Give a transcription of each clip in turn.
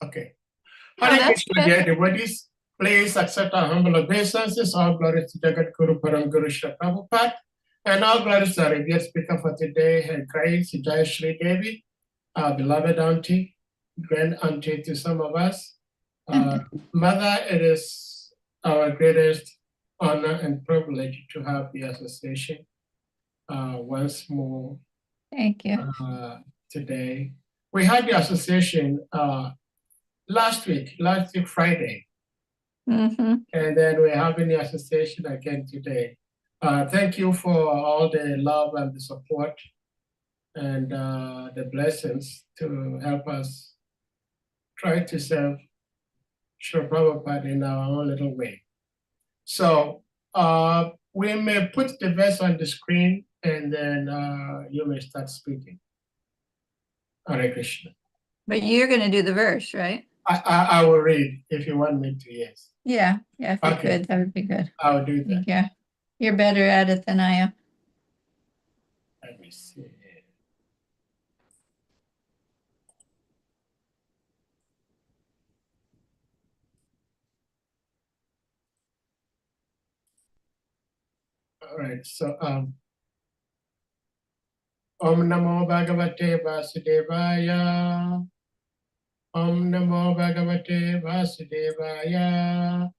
Okay. Oh, Hare that's Krishna, good. dear devotees, please accept our humble obeisances. All glory to Jagat Guru Param Guru Shri Prabhupada. And all glory to our revered speaker for today, Her Grace JAYASRI Devi, our beloved auntie, grand auntie to some of us. Mother, it is our greatest honor and privilege to have the association once more. Thank you. Today. We had the association last week Friday, Mm-hmm. and then we're having the association again today. Thank you for all the love and the support and the blessings to help us try to serve Srila Prabhupada in our own little way. So we may put the verse on the screen and then you may start speaking. Hare Krishna. But you're going to do the verse, right? I will read if you want me to, yes. Yeah, if you Okay. could, that would be good. I'll do that. Yeah, you're better at it than I am. Let me see. All right, so Om Namo Bhagavate Vasudevaya. Om Namo Bhagavate Vasudevaya.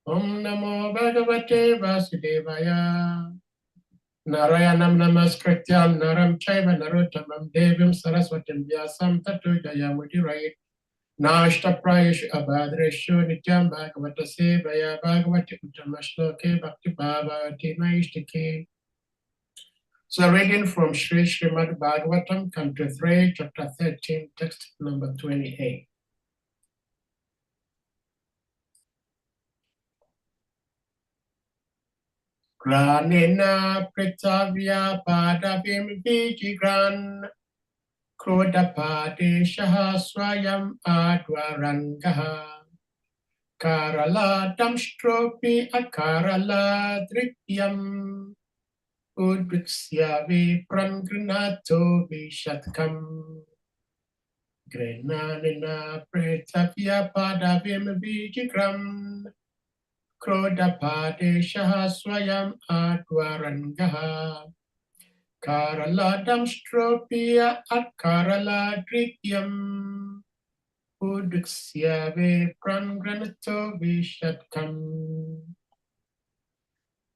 Om Namo Bhagavate Vasudevaya. Narayanam Namaskrityam Naram Chaiva Narottamam Devim Saraswatim Vyasam Tato Jayamudirayit. Nashtaprayesh Abhadreshu Nityam Bhagavata Sevaya Bhagavati Uttamashloke Bhakti Bhavati Naishtike. So reading from Sri Srimad Bhagavatam, Canto 3, Chapter 13, text number 28. Granina Pritavya Padavim Vijigran Krodapade Shahaswayam Adwarangaha Karala Damstropi Akarala Drityam Udviksya Viprangrinato Vishatkam Grenanina Pritavya Padavim Vijigram Krodapade Shahaswayam Adwarangaha Karala Damstropia at Karala Drityam Udviksya Viprangrinato Vishatkam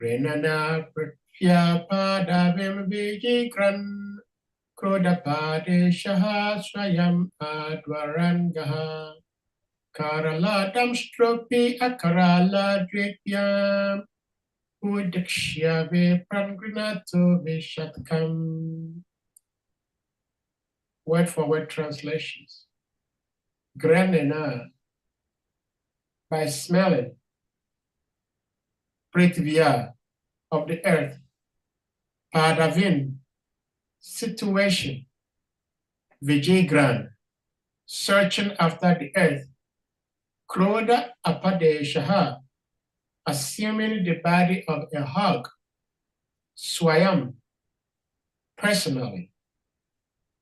Grenana Pritya Padavim Vijikran Krodapade Shahaswayam Adwarangaha Karala Damstropi Akarala Drityam Udikshya Viprangrinato Vishatkam. Word for word translations. Granina, by smelling, Prithvya, of the earth, Padavin, situation, Vijigran, searching after the earth, Kroda Apadeshaha, assuming the body of a hog, Swayam, personally,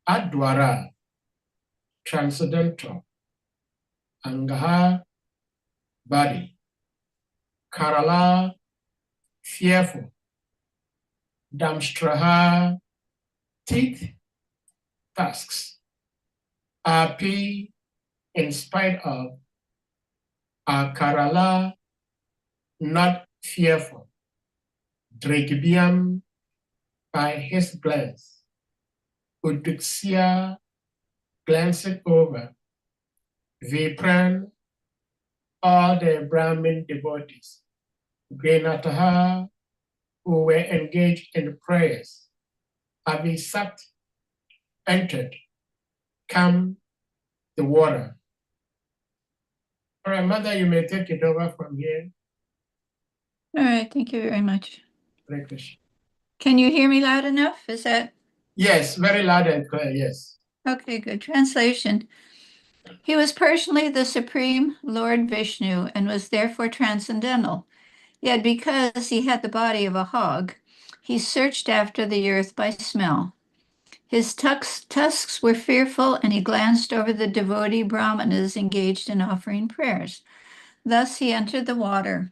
Adwara, transcendental, Angaha, body, Karala, fearful, Damstraha, teeth, tasks, Api, in spite of, Akarala, not fearful, Drigbiam, by his glance, Uduksya, glancing over, Vipran, all the Brahmin devotees, Grenataha, who were engaged in prayers, Avisat, entered, come, the water. All right, Mother, you may take it over from here. All right, thank you very much. Hare Krishna. Can you hear me loud enough? Is that? Yes, very loud and clear, yes. Okay, good. Translation. He was personally the Supreme Lord Vishnu and was therefore transcendental. Yet because he had the body of a hog, he searched after the earth by smell. His tusks were fearful, and he glanced over the devotee brahmanas engaged in offering prayers. Thus he entered the water.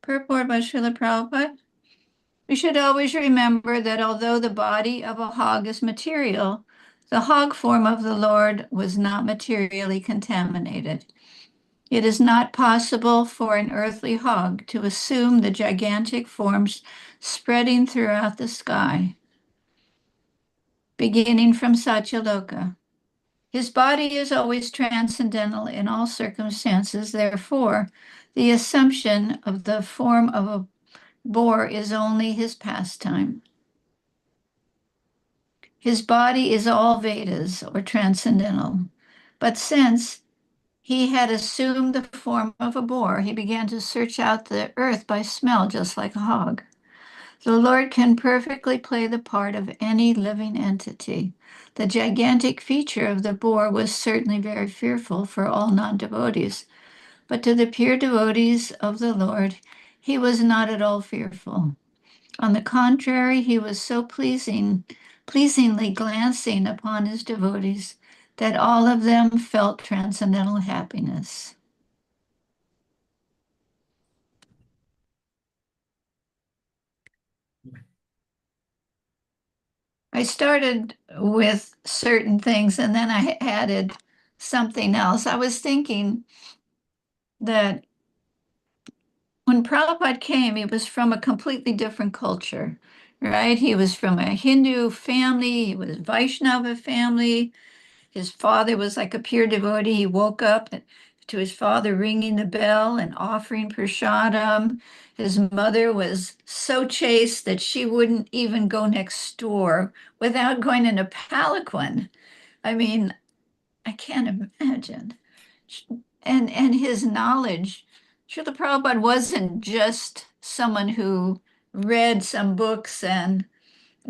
Purport by Srila Prabhupada. We should always remember that although the body of a hog is material, the hog form of the Lord was not materially contaminated. It is not possible for an earthly hog to assume the gigantic forms spreading throughout the sky, beginning from Satyaloka. His body is always transcendental in all circumstances. Therefore, the assumption of the form of a boar is only his pastime. His body is all Vedas or transcendental. But since he had assumed the form of a boar, he began to search out the earth by smell, just like a hog. The Lord can perfectly play the part of any living entity. The gigantic feature of the boar was certainly very fearful for all non-devotees, but to the pure devotees of the Lord, he was not at all fearful. On the contrary, he was so pleasingly glancing upon his devotees that all of them felt transcendental happiness. I started with certain things and then I added something else. I was thinking that when Prabhupada came, he was from a completely different culture, right? He was from a Hindu family, he was Vaishnava family. His father was like a pure devotee. He woke up to his father ringing the bell and offering prasadam. His mother was so chaste that she wouldn't even go next door without going in a palanquin. I mean, I can't imagine. And his knowledge, Srila Prabhupada wasn't just someone who read some books and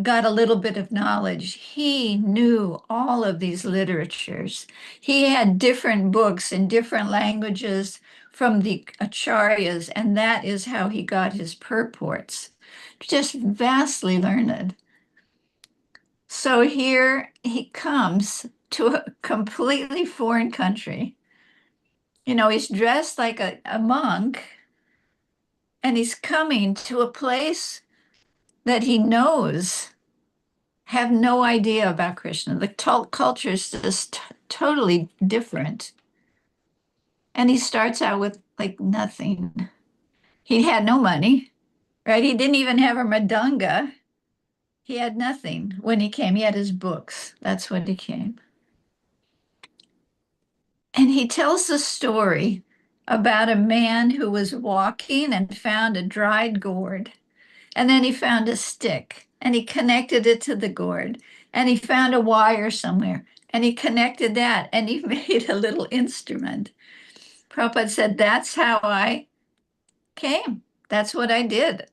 got a little bit of knowledge. He knew all of these literatures. He had different books in different languages from the acharyas, and that is how he got his purports. Just vastly learned. So here he comes to a completely foreign country. You know, he's dressed like a monk, and he's coming to a place that he knows have no idea about Krishna. The culture is just totally different. And he starts out with like nothing. He had no money, right? He didn't even have a madanga. He had nothing when he came. He had his books. That's when he came. And he tells the story about a man who was walking and found a dried gourd. And then he found a stick and he connected it to the gourd. And he found a wire somewhere and he connected that and he made a little instrument. Prabhupada said, that's how I came. That's what I did.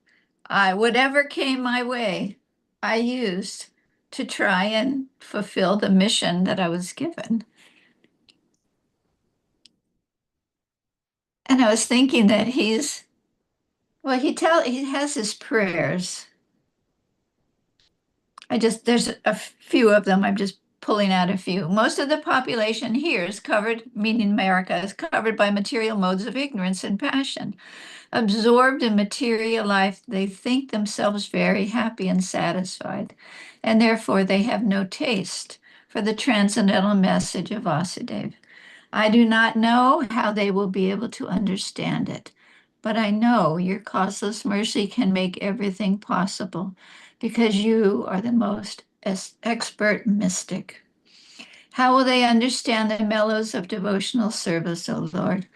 Whatever came my way, I used to try and fulfill the mission that I was given. And I was thinking that he has his prayers. There's a few of them. I'm just pulling out a few. Most of the population here is covered, meaning America, is covered by material modes of ignorance and passion. Absorbed in material life, they think themselves very happy and satisfied, and therefore they have no taste for the transcendental message of Vasudeva. I do not know how they will be able to understand it, but I know your causeless mercy can make everything possible because you are the most expert mystic. How will they understand the mellows of devotional service, O Lord?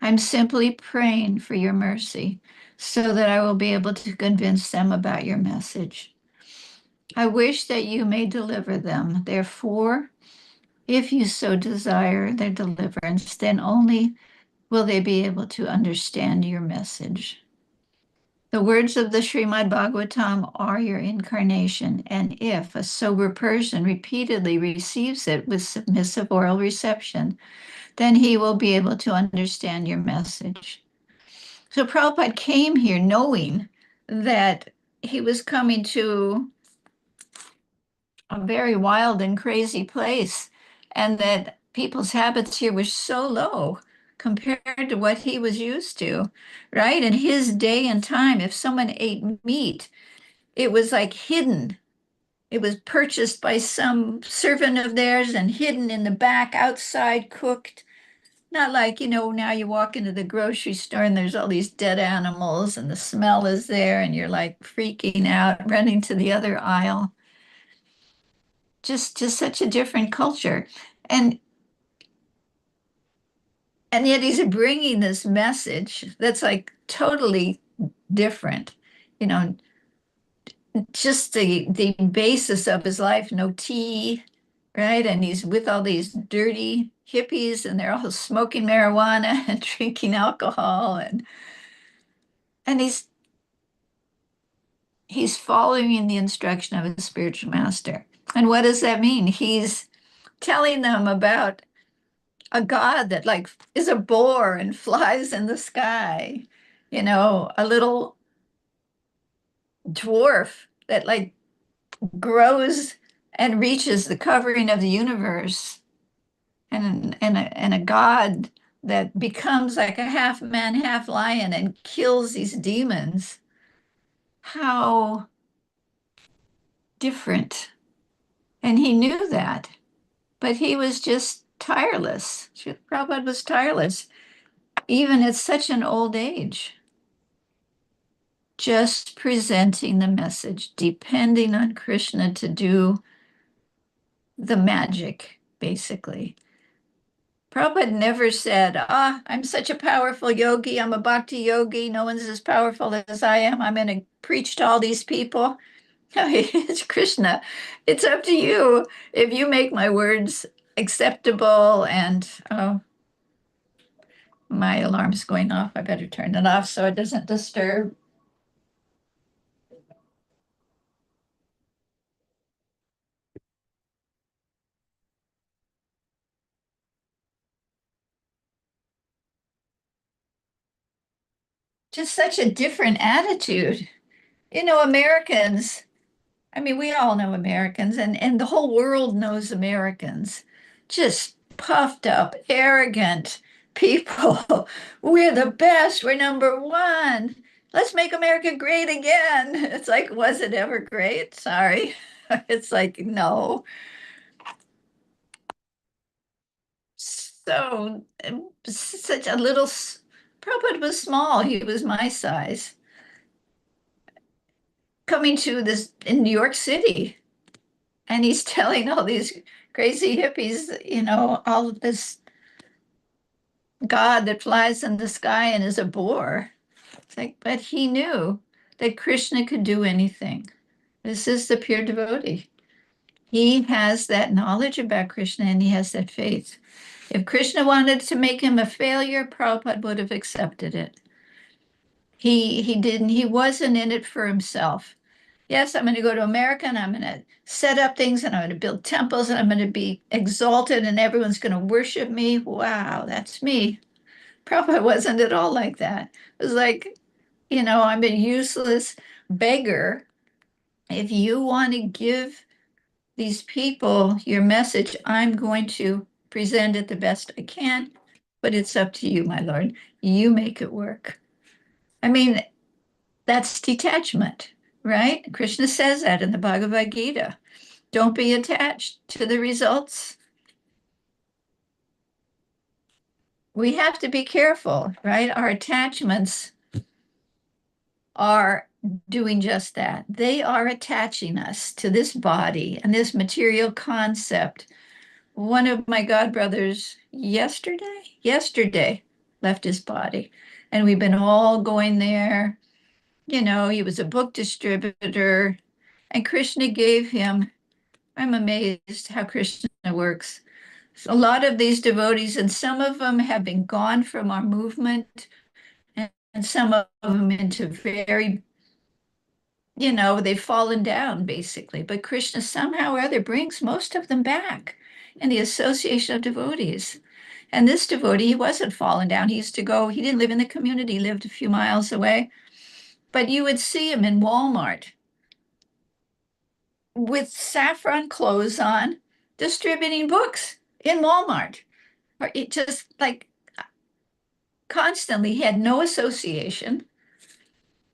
I'm simply praying for your mercy so that I will be able to convince them about your message. I wish that you may deliver them. Therefore, if you so desire their deliverance, then only will they be able to understand your message. The words of the Srimad Bhagavatam are your incarnation, and if a sober person repeatedly receives it with submissive oral reception, then he will be able to understand your message. So Prabhupada came here knowing that he was coming to a very wild and crazy place, and that people's habits here were so low compared to what he was used to, right? In his day and time, if someone ate meat, it was like hidden. It was purchased by some servant of theirs and hidden in the back outside, cooked. Not like, now you walk into the grocery store and there's all these dead animals and the smell is there and you're like freaking out, running to the other aisle. Just such a different culture. And and yet he's bringing this message that's like totally different. You know, just the basis of his life, no tea, right? And he's with all these dirty hippies and they're all smoking marijuana and drinking alcohol and he's following the instruction of his spiritual master. And what does that mean? He's telling them about a god that like is a boar and flies in the sky, a little dwarf that like grows and reaches the covering of the universe, and a god that becomes like a half man, half lion and kills these demons. How different. And he knew that, but he was just tireless. Prabhupada was tireless, even at such an old age, just presenting the message, depending on Krishna to do the magic, basically. Prabhupada never said, I'm such a powerful yogi, I'm a bhakti yogi, no one's as powerful as I am, I'm going to preach to all these people. No, it's Krishna. It's up to you if you make my words acceptable. And oh, my alarm's going off. I better turn it off so it doesn't disturb. Just such a different attitude. Americans, I mean, we all know Americans, and the whole world knows Americans. Just puffed up, arrogant people. We're the best. We're number one. Let's make America great again. It's like, was it ever great? Sorry. It's like, no. So, such a little, Prabhupada was small. He was my size. Coming to this in New York City, and he's telling all these crazy hippies, all of this God that flies in the sky and is a boar. It's like, but he knew that Krishna could do anything. This is the pure devotee. He has that knowledge about Krishna and he has that faith. If Krishna wanted to make him a failure, Prabhupada would have accepted it. He didn't, he wasn't in it for himself. Yes, I'm going to go to America and I'm going to set up things and I'm going to build temples and I'm going to be exalted and everyone's going to worship me. Wow, that's me. Prabhupada wasn't at all like that. It was like, I'm a useless beggar. If you want to give these people your message, I'm going to present it the best I can, but it's up to you, my Lord. You make it work. I mean, that's detachment, right? Krishna says that in the Bhagavad Gita. Don't be attached to the results. We have to be careful, right? Our attachments are doing just that. They are attaching us to this body and this material concept. One of my godbrothers yesterday left his body, and we've been all going there. He was a book distributor, and Krishna gave him, I'm amazed how Krishna works. So a lot of these devotees, and some of them have been gone from our movement, and some of them into very, they've fallen down basically. But Krishna somehow or other brings most of them back in the association of devotees. And this devotee, he wasn't fallen down. He used to go, he didn't live in the community, he lived a few miles away. But you would see him in Walmart with saffron clothes on, distributing books in Walmart. Or it just like constantly had no association.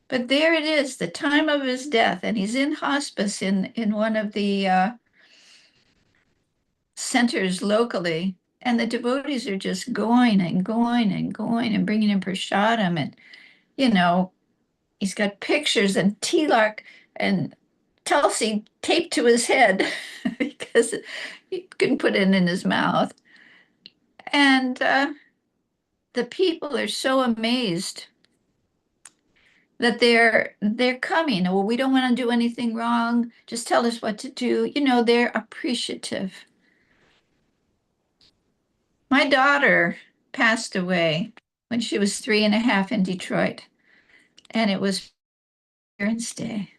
But there it is, the time of his death, and he's in hospice in one of the centers locally, and the devotees are just going and going and going and bringing him prasadam, and you know he's got pictures and tilak and Tulsi taped to his head because he couldn't put it in his mouth, and the people are so amazed that they're coming. Well, we don't want to do anything wrong. Just tell us what to do. They're appreciative. My daughter passed away when she was 3.5 in Detroit, and it was Parents' Day.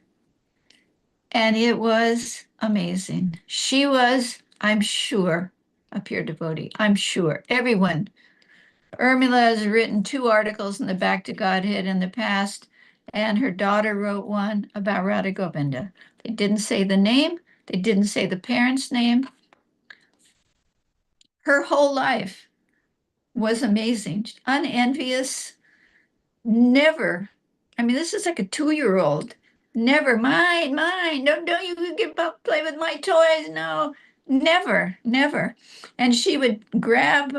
And it was amazing. She was, I'm sure, a pure devotee. I'm sure. Everyone. Urmila has written 2 articles in the Back to Godhead in the past, and her daughter wrote one about Radha Govinda. They didn't say the name, they didn't say the parent's name. Her whole life was amazing, unenvious, never. I mean, this is like a 2-year-old. Never, mine, mine. Don't you give up, play with my toys. No, never, never. And she would grab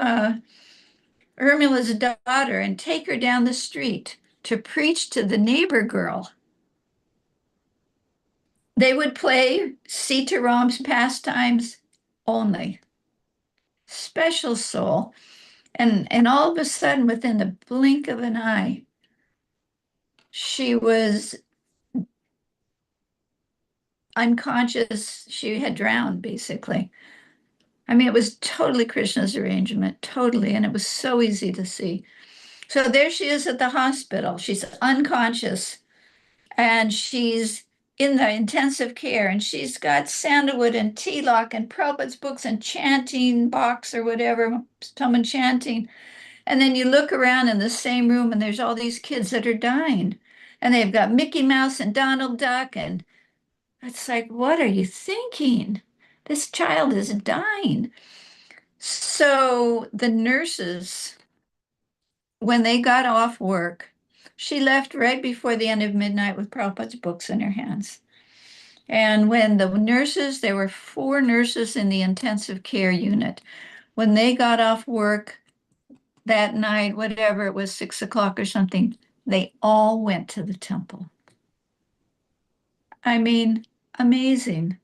Urmila's daughter and take her down the street to preach to the neighbor girl. They would play Sitaram's pastimes only. Special soul. And all of a sudden, within the blink of an eye, she was unconscious. She had drowned, basically. I mean, it was totally Krishna's arrangement, totally. And it was so easy to see. So there she is at the hospital. She's unconscious and she's in the intensive care, and she's got sandalwood and tilak and Prabhupada's books and chanting box or whatever, someone chanting. And then you look around in the same room and there's all these kids that are dying. And they've got Mickey Mouse and Donald Duck. And it's like, what are you thinking? This child is dying. So the nurses, when they got off work, she left right before the end of midnight with Prabhupada's books in her hands. And when the nurses, there were 4 nurses in the intensive care unit, when they got off work that night, whatever it was, 6 o'clock or something, they all went to the temple. I mean, amazing.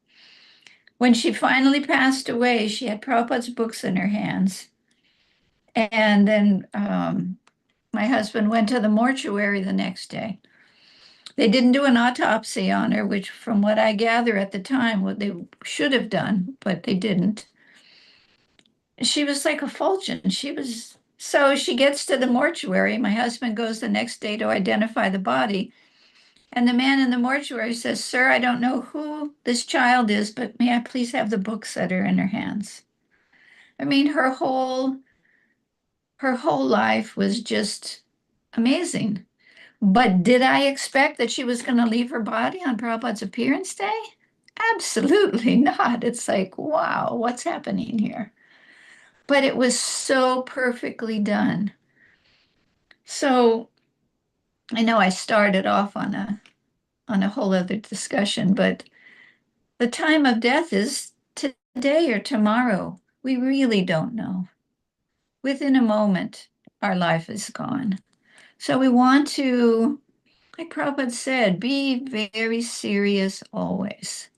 When she finally passed away, she had Prabhupada's books in her hands. And then my husband went to the mortuary the next day. They didn't do an autopsy on her, which from what I gather at the time, what they should have done, but they didn't. She was like effulgent. So she gets to the mortuary. My husband goes the next day to identify the body. And the man in the mortuary says, "Sir, I don't know who this child is, but may I please have the books that are in her hands?" I mean, her whole life was just amazing. But did I expect that she was going to leave her body on Prabhupada's appearance day? Absolutely not. It's like, wow, what's happening here? But it was so perfectly done. So I know I started off on a whole other discussion, but the time of death is today or tomorrow. We really don't know. Within a moment, our life is gone. So we want to, like Prabhupada said, be very serious always.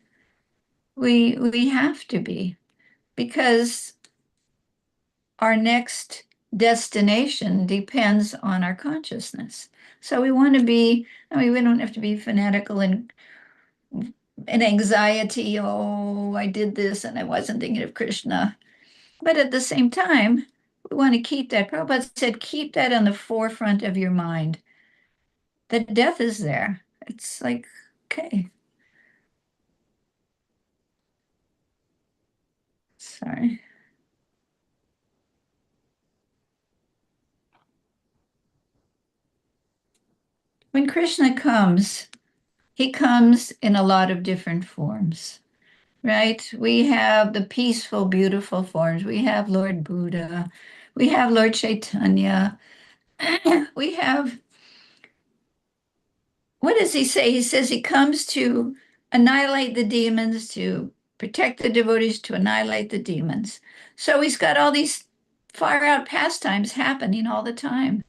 We have to be, because our next destination depends on our consciousness. So we want to be, I mean, we don't have to be fanatical and anxiety. Oh, I did this and I wasn't thinking of Krishna. But at the same time, we want to keep that. Prabhupada said, keep that on the forefront of your mind. That death is there. It's like, okay, sorry. When Krishna comes, he comes in a lot of different forms. right? We have the peaceful, beautiful forms. We have Lord Buddha. We have Lord Chaitanya. We have, what does he say? He says he comes to annihilate the demons, to protect the devotees, to annihilate the demons. So he's got all these far out pastimes happening all the time.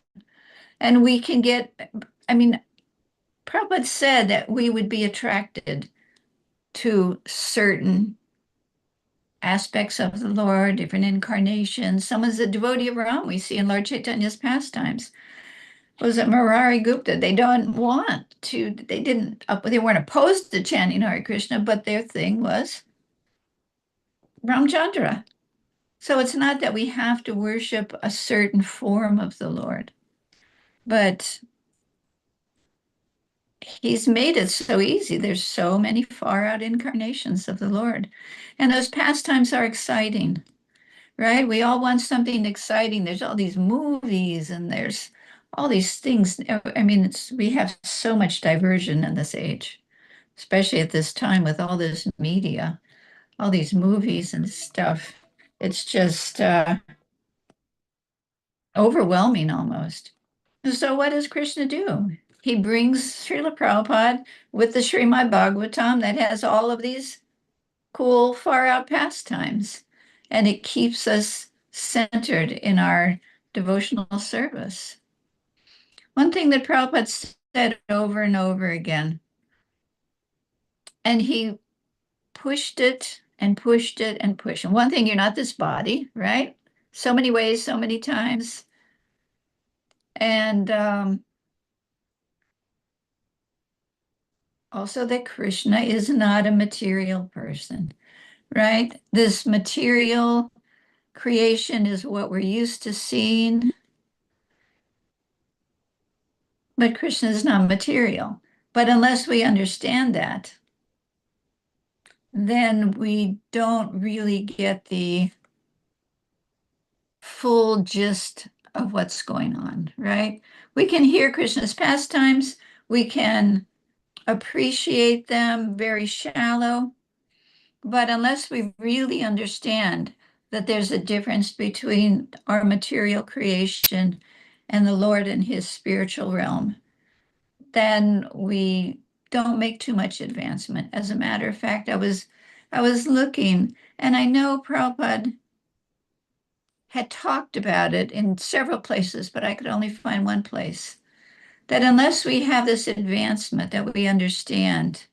And we can get, I mean, Prabhupada said that we would be attracted to certain aspects of the Lord, different incarnations. Someone's a devotee of Ram, we see in Lord Chaitanya's pastimes. Was it Murari Gupta? They don't want to, they weren't opposed to chanting Hare Krishna, but their thing was Ramchandra. So it's not that we have to worship a certain form of the Lord, but he's made it so easy. There's so many far out incarnations of the Lord. And those pastimes are exciting, right? We all want something exciting. There's all these movies and there's all these things. I mean, we have so much diversion in this age, especially at this time with all this media, all these movies and stuff. It's just overwhelming almost. So what does Krishna do? He brings Srila Prabhupada with the Srimad Bhagavatam that has all of these cool, far out pastimes, and it keeps us centered in our devotional service. One thing that Prabhupada said over and over again, and he pushed it and pushed it and pushed. And one thing, you're not this body, right? So many ways, so many times. And also that Krishna is not a material person, right? This material creation is what we're used to seeing, but Krishna is not material. But unless we understand that, then we don't really get the full gist of what's going on, right? We can hear Krishna's pastimes, we can appreciate them very shallow, but unless we really understand that there's a difference between our material creation and the Lord and his spiritual realm, then we don't make too much advancement. As a matter of fact, I was looking, and I know Prabhupada had talked about it in several places, but I could only find one place, that unless we have this advancement, that we understand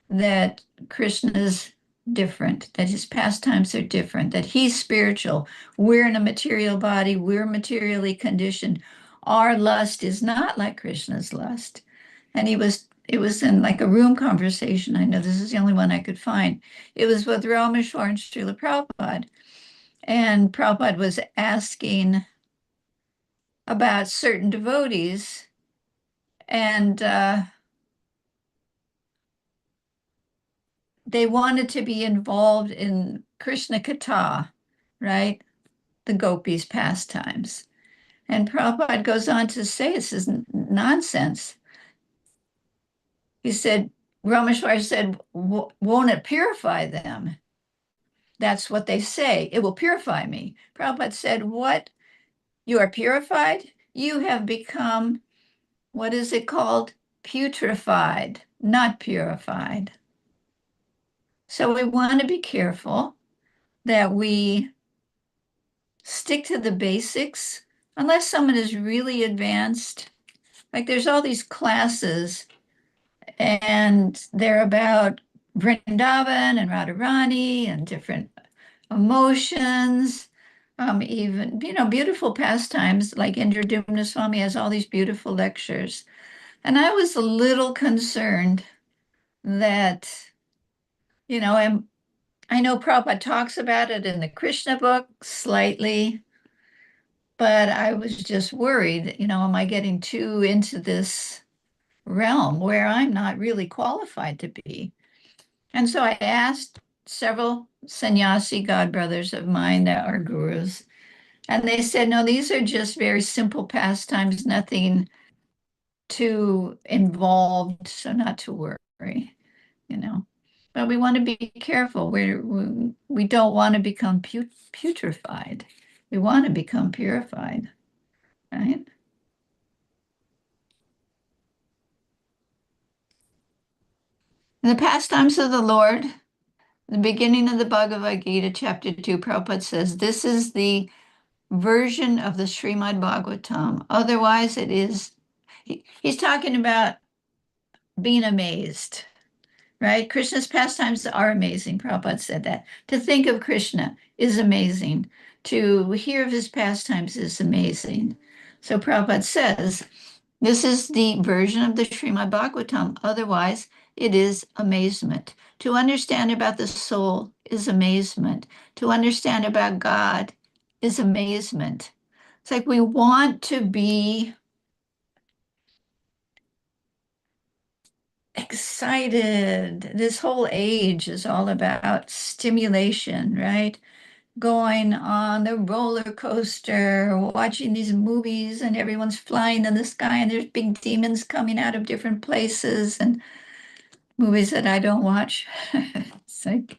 that Krishna is different, that his pastimes are different, that he's spiritual. We're in a material body, we're materially conditioned. Our lust is not like Krishna's lust. And it was in like a room conversation. I know this is the only one I could find. It was with Rameshwar and Srila Prabhupada. And Prabhupada was asking about certain devotees. And they wanted to be involved in Krishna Katha, right? The gopis' pastimes. And Prabhupada goes on to say this is nonsense. He said, Rameshwar said, won't it purify them? That's what they say. It will purify me. Prabhupada said, what? You are purified? You have become, what is it called? Putrefied, not purified. So we want to be careful that we stick to the basics unless someone is really advanced. Like there's all these classes and they're about Vrindavan and Radharani and different emotions, even, beautiful pastimes like Indradumna Swami has all these beautiful lectures. And I was a little concerned that, I know Prabhupada talks about it in the Krishna book slightly, but I was just worried, am I getting too into this realm where I'm not really qualified to be? And so I asked several sannyasi godbrothers of mine that are gurus, and they said, no, these are just very simple pastimes, nothing too involved, so not to worry, you know. But we want to be careful. We don't want to become putrefied. We want to become purified, right? In the pastimes of the Lord, the beginning of the Bhagavad Gita, chapter 2, Prabhupada says, this is the version of the Srimad Bhagavatam. Otherwise, it is, he's talking about being amazed, right? Krishna's pastimes are amazing. Prabhupada said that. To think of Krishna is amazing. To hear of his pastimes is amazing. So Prabhupada says, this is the version of the Srimad Bhagavatam. Otherwise, it is amazement. To understand about the soul is amazement. To understand about God is amazement. It's like we want to be excited. This whole age is all about stimulation, right? Going on the roller coaster, watching these movies, and everyone's flying in the sky, and there's big demons coming out of different places, and movies that I don't watch. It's like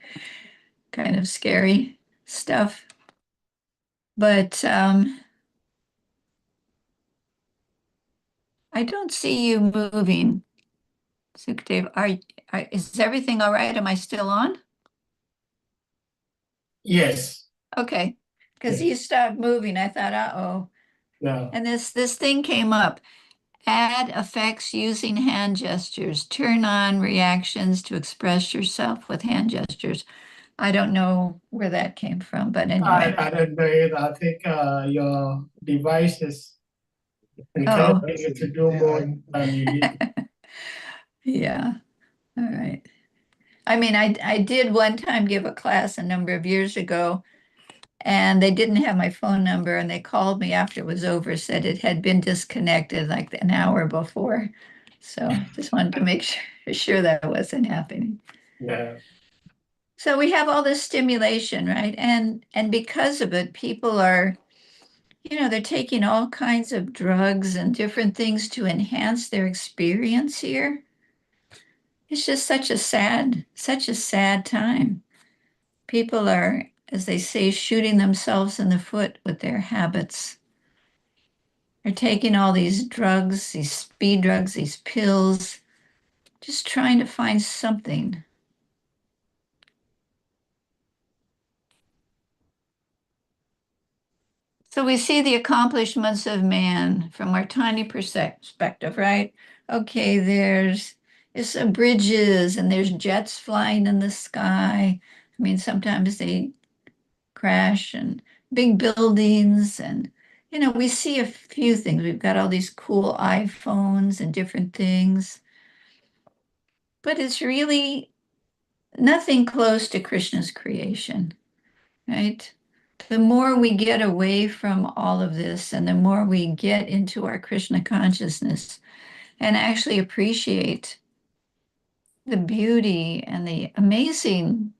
kind of scary stuff. But I don't see you moving, Sukhdev. Is everything all right? Am I still on? Yes, Okay, because yes, you stopped moving. I thought, uh-oh. no. And this thing came up. Add effects using hand gestures. Turn on reactions to express yourself with hand gestures. I don't know where that came from, but anyway. I don't know either. I think your device is Oh, encouraging you to do more than you need. yeah. All right. I mean, I did one time give a class a number of years ago, and they didn't have my phone number, and they called me after it was over, said it had been disconnected like an hour before. So just wanted to make sure that wasn't happening. Yeah. So we have all this stimulation, right? And because of it, people are, they're taking all kinds of drugs and different things to enhance their experience here. It's just such a sad time. People are, as they say, shooting themselves in the foot with their habits. They're taking all these drugs, these speed drugs, these pills, just trying to find something. So we see the accomplishments of man from our tiny perspective, right? Okay, there's some bridges and there's jets flying in the sky. I mean, sometimes they crash and big buildings and we see a few things. We've got all these cool iPhones and different things, but it's really nothing close to Krishna's creation, right? The more we get away from all of this and the more we get into our Krishna consciousness and actually appreciate the beauty and the amazing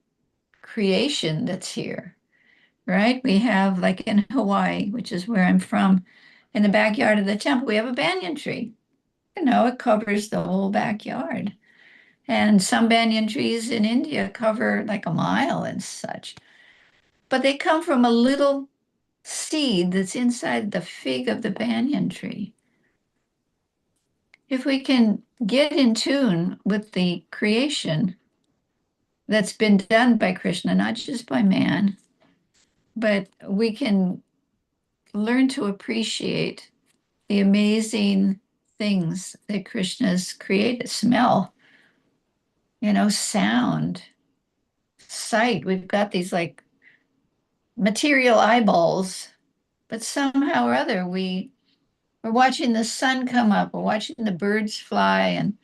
creation that's here, right? We have, like in Hawaii, which is where I'm from, in the backyard of the temple, we have a banyan tree. It covers the whole backyard. And some banyan trees in India cover like a mile and such. But they come from a little seed that's inside the fig of the banyan tree. If we can get in tune with the creation that's been done by Krishna, not just by man, but we can learn to appreciate the amazing things that Krishna's created. Smell, sound, sight. We've got these like material eyeballs, but somehow or other we're watching the sun come up, we're watching the birds fly, and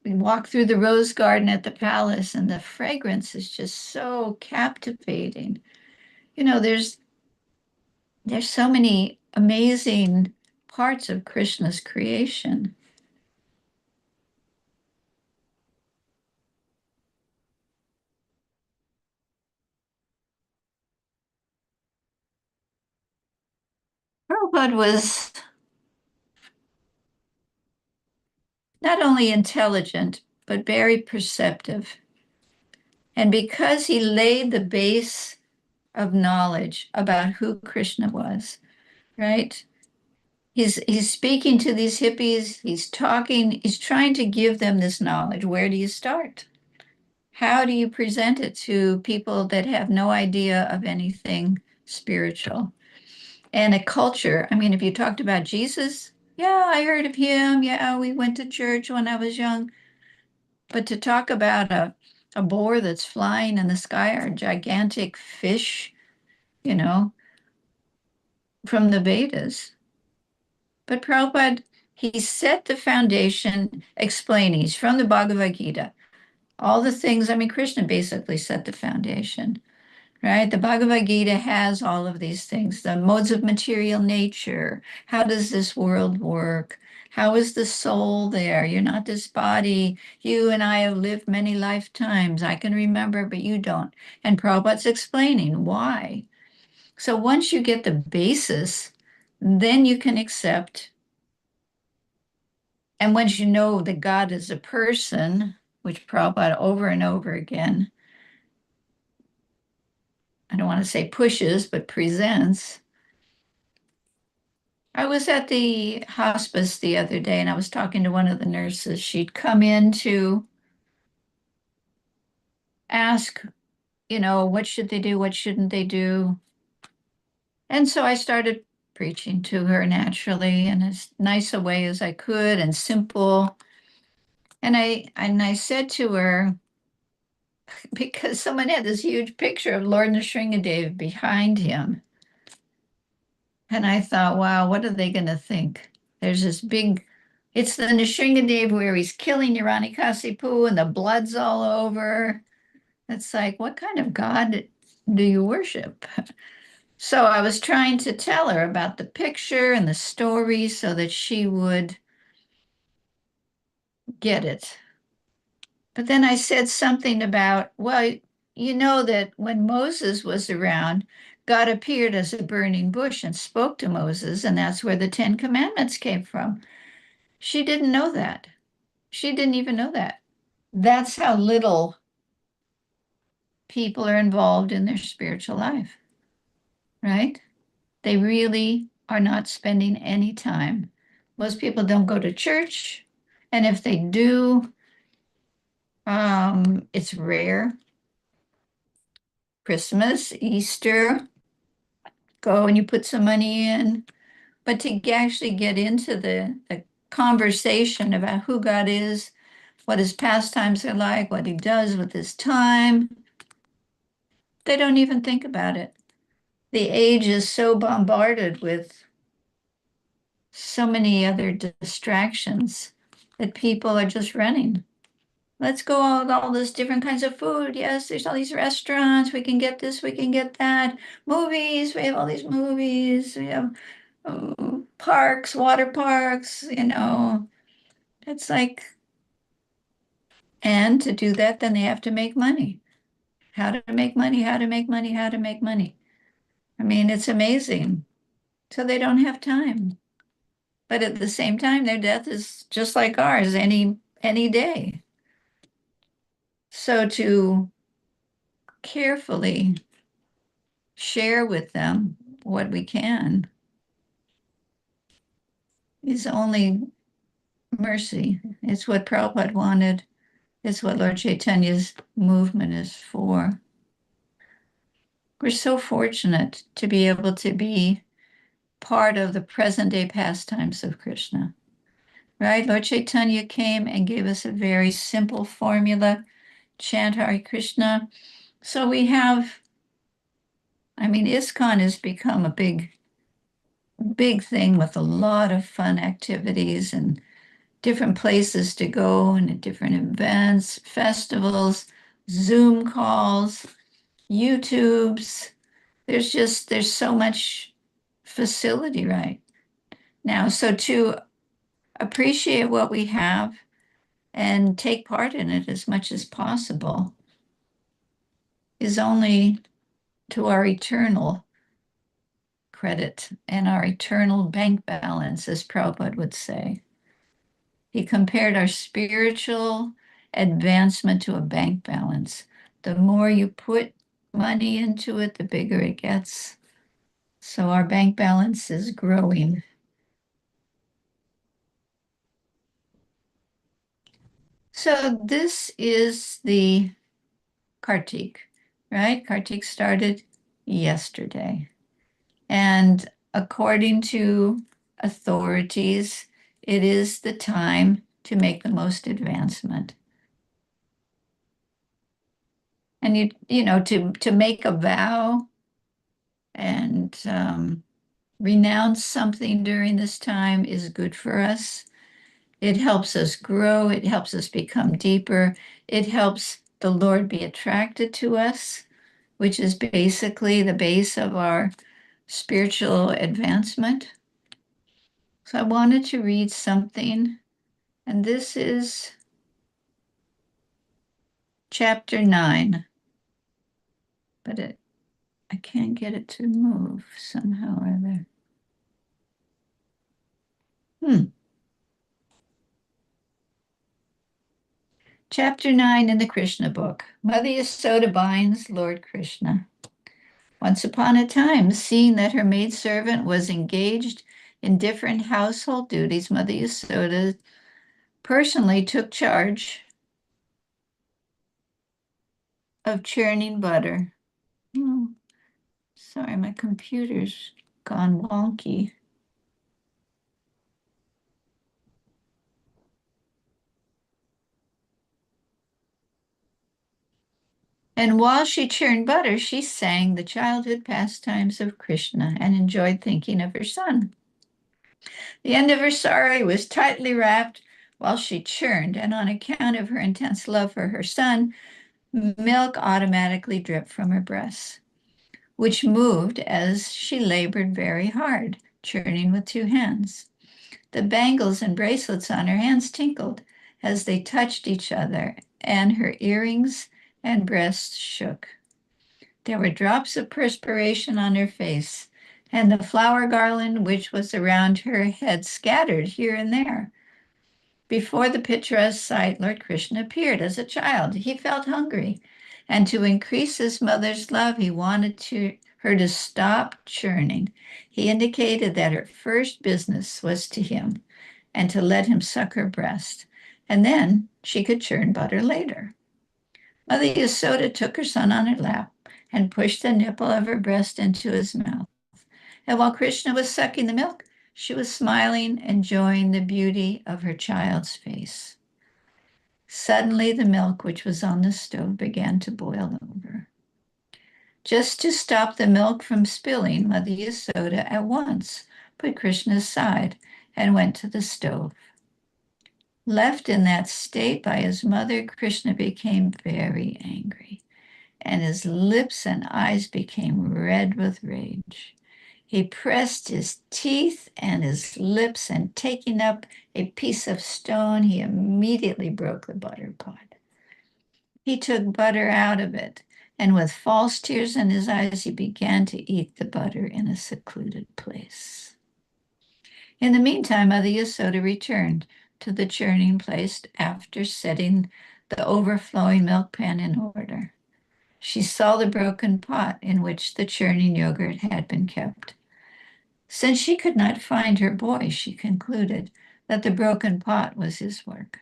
we walk through the rose garden at the palace, and the fragrance is just so captivating. There's so many amazing parts of Krishna's creation. Prabhupada was not only intelligent, but very perceptive. And because he laid the base of knowledge about who Krishna was, right? He's speaking to these hippies, he's talking, he's trying to give them this knowledge. Where do you start? How do you present it to people that have no idea of anything spiritual? And a culture, I mean, if you talked about Jesus, yeah, I heard of him. Yeah, we went to church when I was young. But to talk about a boar that's flying in the sky or a gigantic fish, you know, from the Vedas. But Prabhupada, he set the foundation explaining, he's from the Bhagavad Gita, all the things, I mean, Krishna basically set the foundation, right? The Bhagavad Gita has all of these things, the modes of material nature. How does this world work? How is the soul there? You're not this body. You and I have lived many lifetimes. I can remember, but you don't. And Prabhupada's explaining why. So once you get the basis, then you can accept. And once you know that God is a person, which Prabhupada over and over again, I don't want to say pushes, but presents. I was at the hospice the other day and I was talking to one of the nurses. She'd come in to ask, what should they do? What shouldn't they do? And so I started preaching to her naturally in as nice a way as I could and simple. And I said to her, because someone had this huge picture of Lord Nrsingadev behind him. And I thought, wow, what are they going to think? There's this big, it's the Nrsingadev where he's killing Hiranyakasipu and the blood's all over. It's like, what kind of God do you worship? So I was trying to tell her about the picture and the story so that she would get it. But then I said something about, well, you know that when Moses was around, God appeared as a burning bush and spoke to Moses, and that's where the Ten Commandments came from. She didn't know that. She didn't even know that. That's how little people are involved in their spiritual life, right? They really are not spending any time. Most people don't go to church, and if they do, it's rare. Christmas, Easter, go and you put some money in. But to actually get into the conversation about who God is, what his pastimes are like, what he does with his time, they don't even think about it. The age is so bombarded with so many other distractions that people are just running. Let's go all this different kinds of food. Yes, there's all these restaurants. We can get this, we can get that. Movies, we have all these movies. We have parks, water parks. It's like, and to do that, then they have to make money. How to make money, how to make money, how to make money. I mean, it's amazing. So they don't have time. But at the same time, their death is just like ours any day. So to carefully share with them what we can is only mercy. It's what Prabhupada wanted. It's what Lord Chaitanya's movement is for. We're so fortunate to be able to be part of the present day pastimes of Krishna, right? Lord Chaitanya came and gave us a very simple formula, chant Hare Krishna. So we have, I mean, ISKCON has become a big thing with a lot of fun activities and different places to go and different events, festivals, Zoom calls, YouTubes. There's so much facility right now. So to appreciate what we have and take part in it as much as possible is only to our eternal credit and our eternal bank balance, as Prabhupada would say. He compared our spiritual advancement to a bank balance. The more you put money into it, the bigger it gets. So our bank balance is growing. So this is the Kartik, right? Kartik started yesterday. And according to authorities, it is the time to make the most advancement. And to make a vow and renounce something during this time is good for us. It helps us grow. It helps us become deeper. It helps the Lord be attracted to us, which is basically the base of our spiritual advancement. So I wanted to read something, and this is chapter 9, but I can't get it to move somehow or other. Chapter 9 in the Krishna book. Mother Yasoda binds Lord Krishna. Once upon a time, seeing that her maidservant was engaged in different household duties, Mother Yasoda personally took charge of churning butter. Oh, sorry, my computer's gone wonky. And while she churned butter, she sang the childhood pastimes of Krishna and enjoyed thinking of her son. The end of her sari was tightly wrapped while she churned, and on account of her intense love for her son, milk automatically dripped from her breasts, which moved as she labored very hard, churning with two hands. The bangles and bracelets on her hands tinkled as they touched each other, and her earrings and breasts shook. There were drops of perspiration on her face, and the flower garland which was around her head scattered here and there. Before the picturesque sight, Lord Krishna appeared as a child. He felt hungry, and to increase his mother's love, he wanted her to stop churning. He indicated that her first business was to him and to let him suck her breast, and then she could churn butter later. Mother Yasoda took her son on her lap and pushed the nipple of her breast into his mouth. And while Krishna was sucking the milk, she was smiling, enjoying the beauty of her child's face. Suddenly, the milk which was on the stove began to boil over. Just to stop the milk from spilling, Mother Yasoda at once put Krishna aside and went to the stove. Left in that state by his mother, Krishna became very angry, and his lips and eyes became red with rage. He pressed his teeth and his lips, and taking up a piece of stone, he immediately broke the butter pot. He took butter out of it, and with false tears in his eyes, he began to eat the butter in a secluded place. In the meantime, Mother Yasoda returned to the churning place after setting the overflowing milk pan in order. She saw the broken pot in which the churning yogurt had been kept. Since she could not find her boy, she concluded that the broken pot was his work.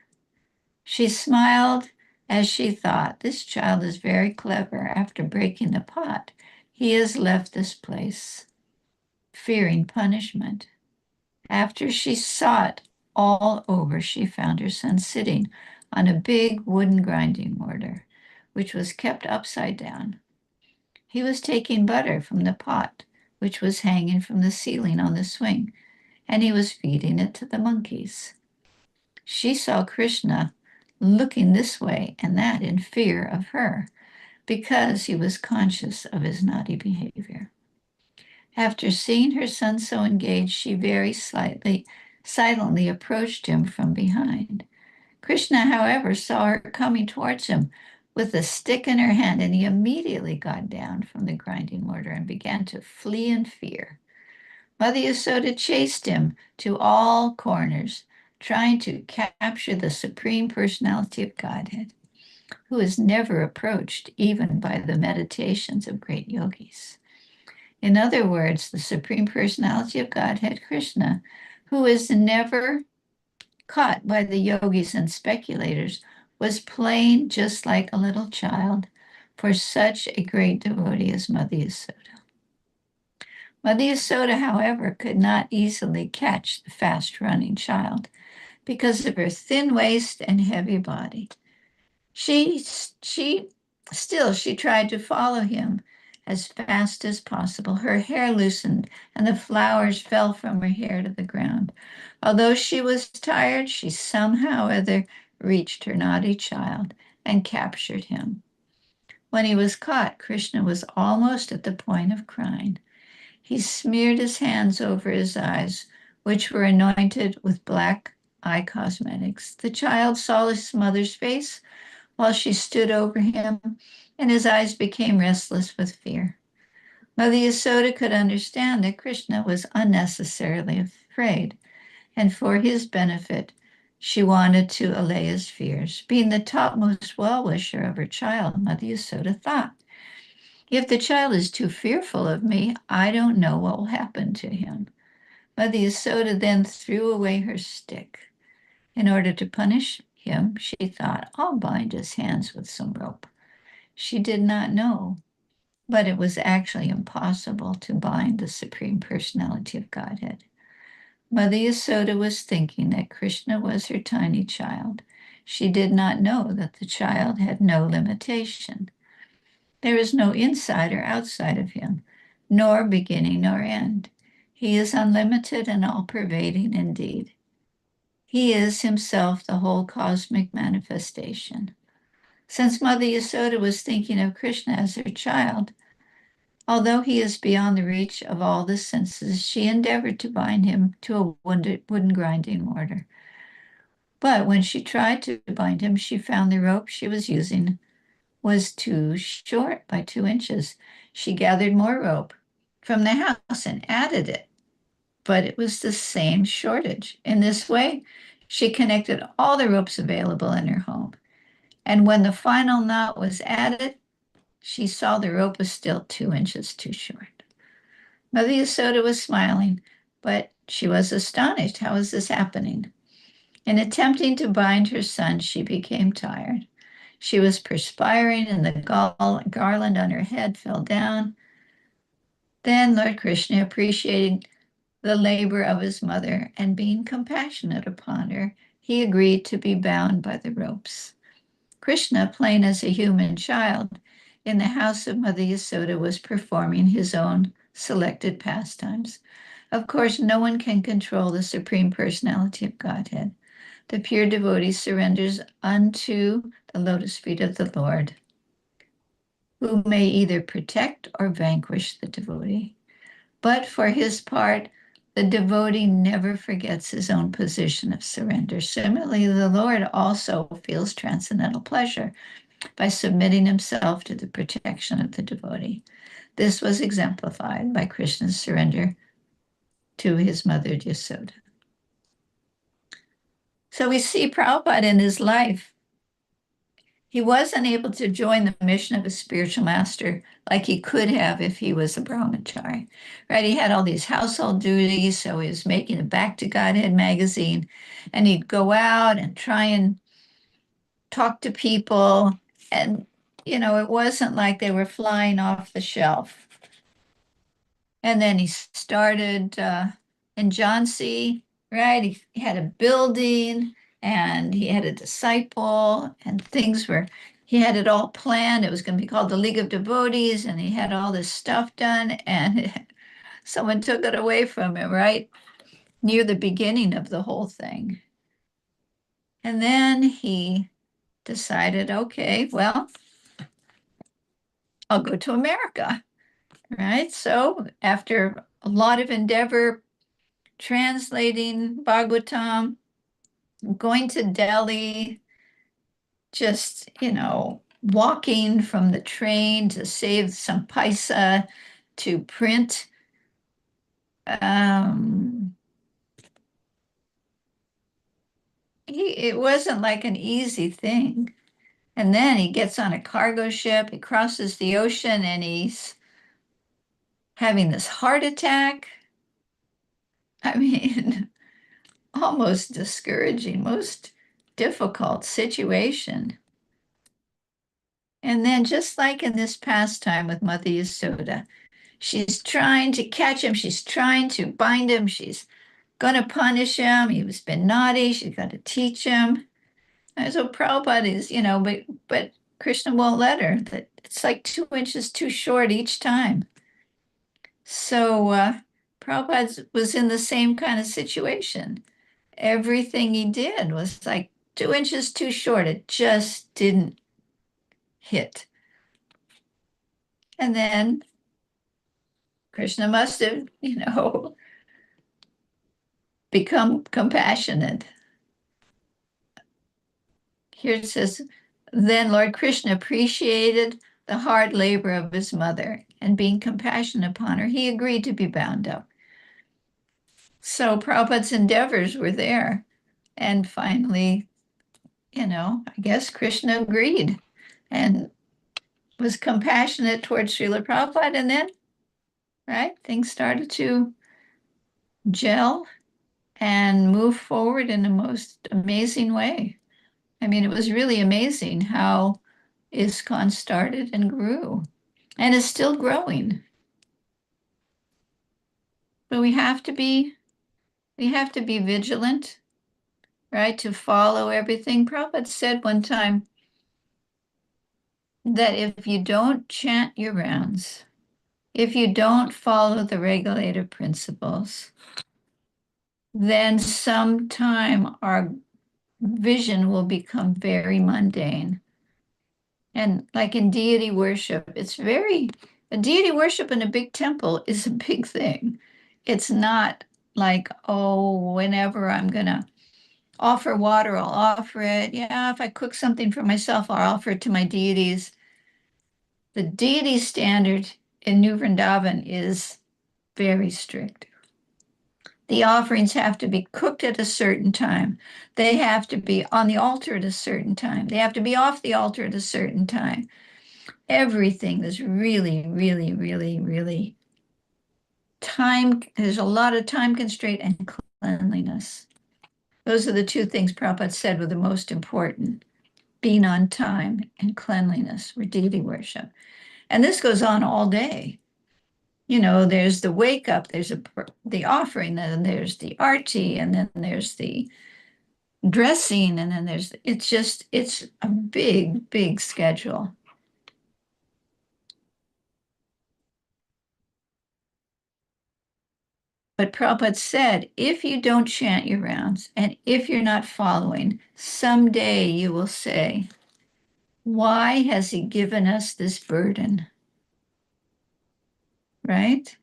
She smiled as she thought, this child is very clever. After breaking the pot, he has left this place, fearing punishment. After she sought all over, she found her son sitting on a big wooden grinding mortar, which was kept upside down. He was taking butter from the pot, which was hanging from the ceiling on the swing, and he was feeding it to the monkeys. She saw Krishna looking this way and that in fear of her, because he was conscious of his naughty behavior. After seeing her son so engaged, she very silently approached him from behind. Krishna, however, saw her coming towards him with a stick in her hand, and he immediately got down from the grinding mortar and began to flee in fear. Mother Yasoda chased him to all corners, trying to capture the Supreme Personality of Godhead, who is never approached even by the meditations of great yogis. In other words, the Supreme Personality of Godhead, Krishna, who is never caught by the yogis and speculators, was playing just like a little child for such a great devotee as Mother Yasoda. Mother Yasoda, however, could not easily catch the fast-running child because of her thin waist and heavy body. She tried to follow him as fast as possible. Her hair loosened and the flowers fell from her hair to the ground. Although she was tired, she somehow or other reached her naughty child and captured him. When he was caught, Krishna was almost at the point of crying. He smeared his hands over his eyes, which were anointed with black eye cosmetics. The child saw his mother's face while she stood over him, and his eyes became restless with fear. Mother Yasoda could understand that Krishna was unnecessarily afraid, and for his benefit, she wanted to allay his fears. Being the topmost well-wisher of her child, Mother Yasoda thought, if the child is too fearful of me, I don't know what will happen to him. Mother Yasoda then threw away her stick. In order to punish him, she thought, I'll bind his hands with some rope. She did not know, but it was actually impossible to bind the Supreme Personality of Godhead. Mother Yasoda was thinking that Krishna was her tiny child. She did not know that the child had no limitation. There is no inside or outside of him, nor beginning nor end. He is unlimited and all-pervading indeed. He is himself the whole cosmic manifestation. Since Mother Yasoda was thinking of Krishna as her child, although he is beyond the reach of all the senses, she endeavored to bind him to a wooden grinding mortar. But when she tried to bind him, she found the rope she was using was too short by 2 inches. She gathered more rope from the house and added it, but it was the same shortage. In this way, she connected all the ropes available in her home. And when the final knot was added, she saw the rope was still 2 inches too short. Mother Yasoda was smiling, but she was astonished. How is this happening? In attempting to bind her son, she became tired. She was perspiring, and the garland on her head fell down. Then Lord Krishna, appreciating the labor of his mother and being compassionate upon her, he agreed to be bound by the ropes. Krishna, playing as a human child in the house of Mother Yasoda, was performing his own selected pastimes. Of course, no one can control the Supreme Personality of Godhead. The pure devotee surrenders unto the lotus feet of the Lord, who may either protect or vanquish the devotee. But for his part, the devotee never forgets his own position of surrender. Similarly, the Lord also feels transcendental pleasure by submitting himself to the protection of the devotee. This was exemplified by Krishna's surrender to his mother Yasoda. So we see Prabhupada in his life. He wasn't able to join the mission of a spiritual master like he could have if he was a brahmachari, right? He had all these household duties, so he was making a Back to Godhead magazine, and he'd go out and try and talk to people, and, it wasn't like they were flying off the shelf. And then he started in Jhansi, right? He had a building and he had a disciple, and he had it all planned. It was going to be called the League of Devotees, and he had all this stuff done, and someone took it away from him, right? Near the beginning of the whole thing. And then he decided, okay, well, I'll go to America, right? So after a lot of endeavor, translating Bhagavatam, going to Delhi, just, walking from the train to save some paisa to print it wasn't like an easy thing. And then he gets on a cargo ship, he crosses the ocean, and he's having this heart attack. I mean, almost discouraging, most difficult situation. And then, just like in this past time with Mother Yasoda, she's trying to catch him, she's trying to bind him, she's going to punish him. He's been naughty, she's got to teach him. And so Prabhupada is, but Krishna won't let her. That it's like 2 inches too short each time. So Prabhupada was in the same kind of situation. Everything he did was like 2 inches too short. It just didn't hit. And then Krishna must have, become compassionate. Here it says, then Lord Krishna appreciated the hard labor of his mother, and being compassionate upon her, he agreed to be bound up. So Prabhupada's endeavors were there. And finally, I guess Krishna agreed and was compassionate towards Srila Prabhupada. And then, right, things started to gel and move forward in the most amazing way. I mean, it was really amazing how ISKCON started and grew and is still growing. But we have to be vigilant, right, to follow everything. Prabhupada said one time that if you don't chant your rounds, if you don't follow the regulative principles, then sometime our vision will become very mundane. And like in deity worship, a deity worship in a big temple is a big thing. It's not like, oh, whenever I'm going to offer water, I'll offer it. Yeah, if I cook something for myself, I'll offer it to my deities. The deity standard in New Vrindavan is very strict. The offerings have to be cooked at a certain time. They have to be on the altar at a certain time. They have to be off the altar at a certain time. Everything is really, really, really, really there's a lot of time constraint and cleanliness. Those are the two things Prabhupada said were the most important, being on time and cleanliness for deity worship. And this goes on all day. There's the wake up, there's the offering, then there's the arti, and then there's the dressing, and then it's a big, big schedule. But Prabhupada said, if you don't chant your rounds and if you're not following, someday you will say, why has he given us this burden? Right?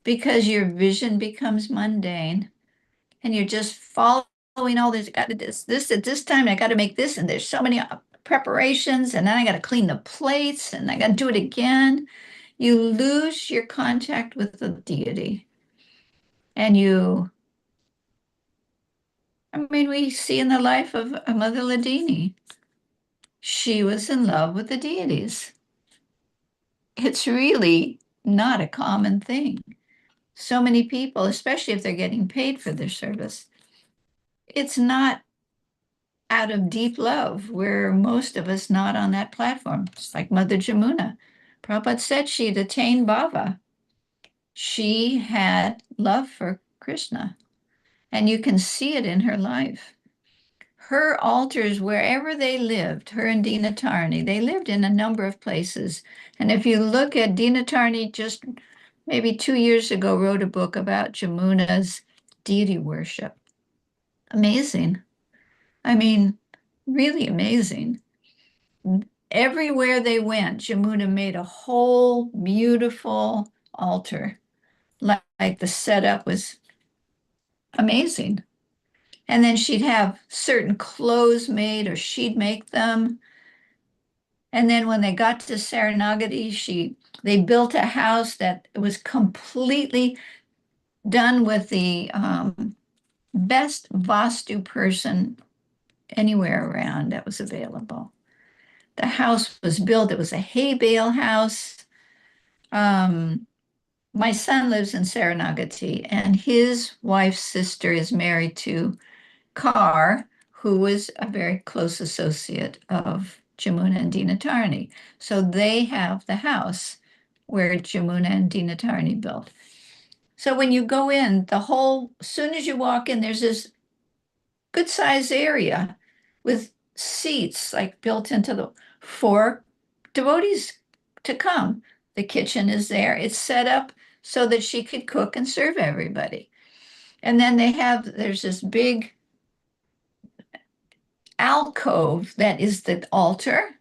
Because your vision becomes mundane and you're just following all this. Got to this at this time. I got to make this, and there's so many preparations, and then I got to clean the plates, and I got to do it again. You lose your contact with the deity, and we see in the life of Mother Ladini, she was in love with the deities. It's really not a common thing. So many people, especially if they're getting paid for their service, it's not out of deep love. We're most of us not on that platform. It's like Mother Jamuna. Prabhupada said she'd attained bhava. She had love for Krishna, and you can see it in her life. Her altars, wherever they lived, her and Dinatarni, they lived in a number of places. And if you look at Dinatarni, just maybe 2 years ago, wrote a book about Jamuna's deity worship. Amazing. I mean, really amazing. Everywhere they went, Jamuna made a whole beautiful altar. Like the setup was amazing. And then she'd have certain clothes made, or she'd make them. And then when they got to Saranagati, they built a house that was completely done with the best Vastu person anywhere around that was available. The house was built, it was a hay bale house. My son lives in Saranagati, and his wife's sister is married to Carr, who was a very close associate of Jamuna and Dinatarni. So they have the house where Jamuna and Dinatarni built. So when you go in, as soon as you walk in, there's this good sized area with seats like built into for devotees to come. The kitchen is there. It's set up so that she could cook and serve everybody. And then there's this big alcove that is the altar.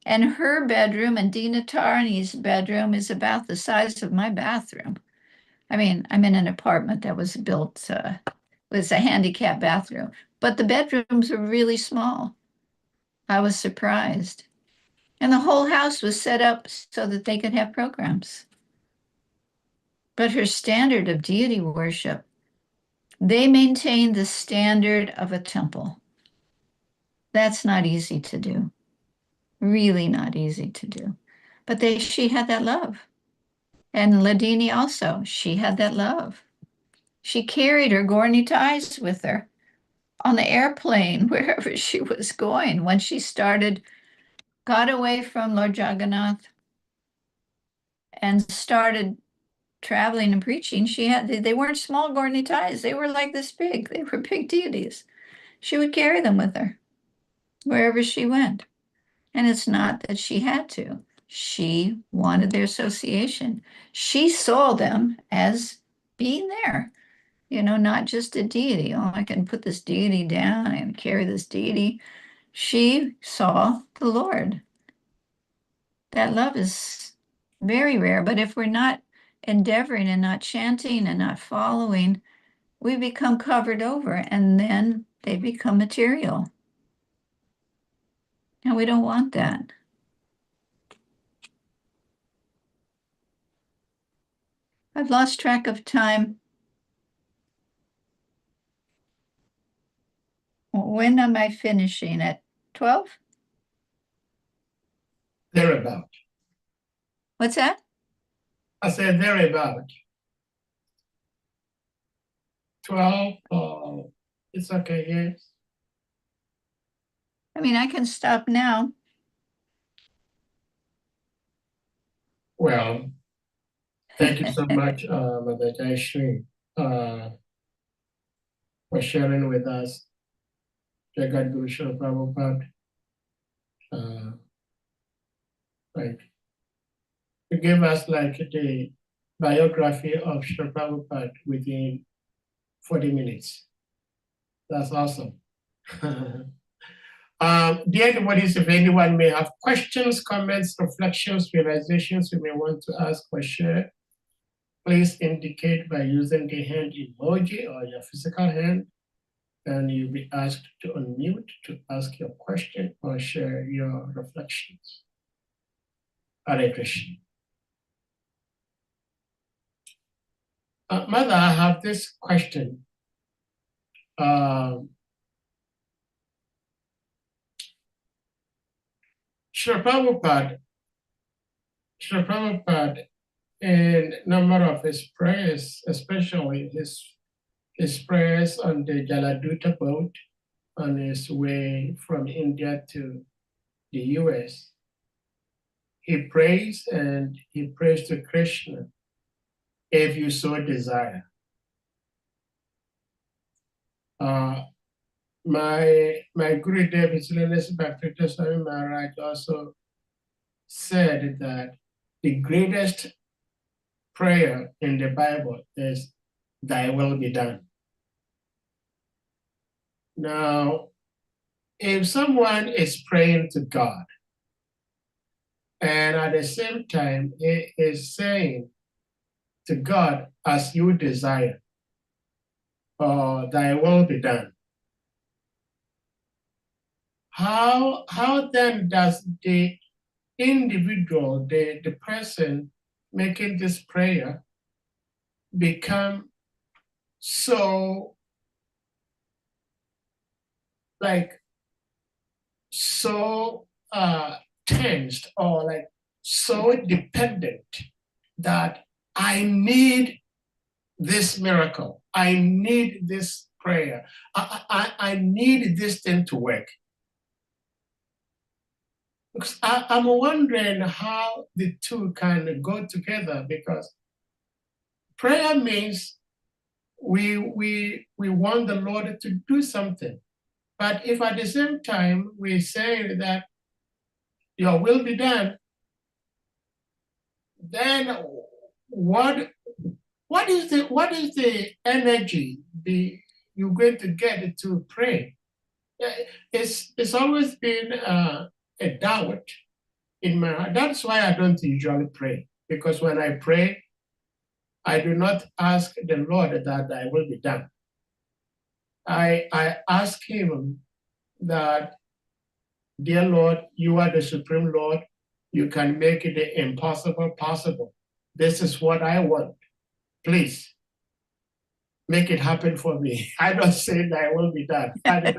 And her bedroom and Dina Tarni's bedroom is about the size of my bathroom. I mean, I'm in an apartment that was built with a handicap bathroom, but the bedrooms are really small. I was surprised. And the whole house was set up so that they could have programs. But her standard of deity worship, they maintained the standard of a temple. That's not easy to do. Really not easy to do. But she had that love. And Ladini also, she had that love. She carried her Gorni ties with her on the airplane, wherever she was going. When she got away from Lord Jagannath and started traveling and preaching, they weren't small Gorni ties. They were like this big. They were big deities. She would carry them with her wherever she went. And it's not that she had to. She wanted their association. She saw them as being there, not just a deity. Oh, I can put this deity down and carry this deity. She saw the Lord. That love is very rare. But if we're not endeavoring and not chanting and not following, we become covered over and then they become material. And we don't want that. I've lost track of time. When am I finishing? At 12? Thereabout. What's that? I said thereabout. 12, it's okay, yes. I mean, I can stop now. Well, thank you so much, Mother Jayasree, for sharing with us Jagat Guru Srila Prabhupada, like to give us like the biography of Srila Prabhupada within 40 minutes. That's awesome. Dear devotees, if anyone may have questions, comments, reflections, realizations you may want to ask or share, please indicate by using the hand emoji or your physical hand, and you'll be asked to unmute to ask your question or share your reflections. Hare Krishna. Mother, I have this question. Srila Prabhupada, in a number of his prayers, especially his prayers on the Jaladuta boat on his way from India to the US, he prays to Krishna, if you so desire. My Gurudev, His Holiness Bhaktivinoda Swami Maharaj, also said that the greatest prayer in the Bible is, "Thy will be done." Now, if someone is praying to God, and at the same time he is saying to God, "As you desire," or "Thy will be done," how then does the individual, the person making this prayer, become so like so tensed or like so dependent that I need this miracle. I need this prayer. I need this thing to work. Because I'm wondering how the two can go together, because prayer means we want the Lord to do something. But if at the same time we say that your will be done, then what is the energy you're going to get to pray? It's always been a doubt in my heart. That's why I don't usually pray, because when I pray, I do not ask the Lord that thy will be done. I ask him that, dear Lord, you are the supreme Lord. You can make the impossible possible. This is what I want. Please make it happen for me. I don't say that will be done. I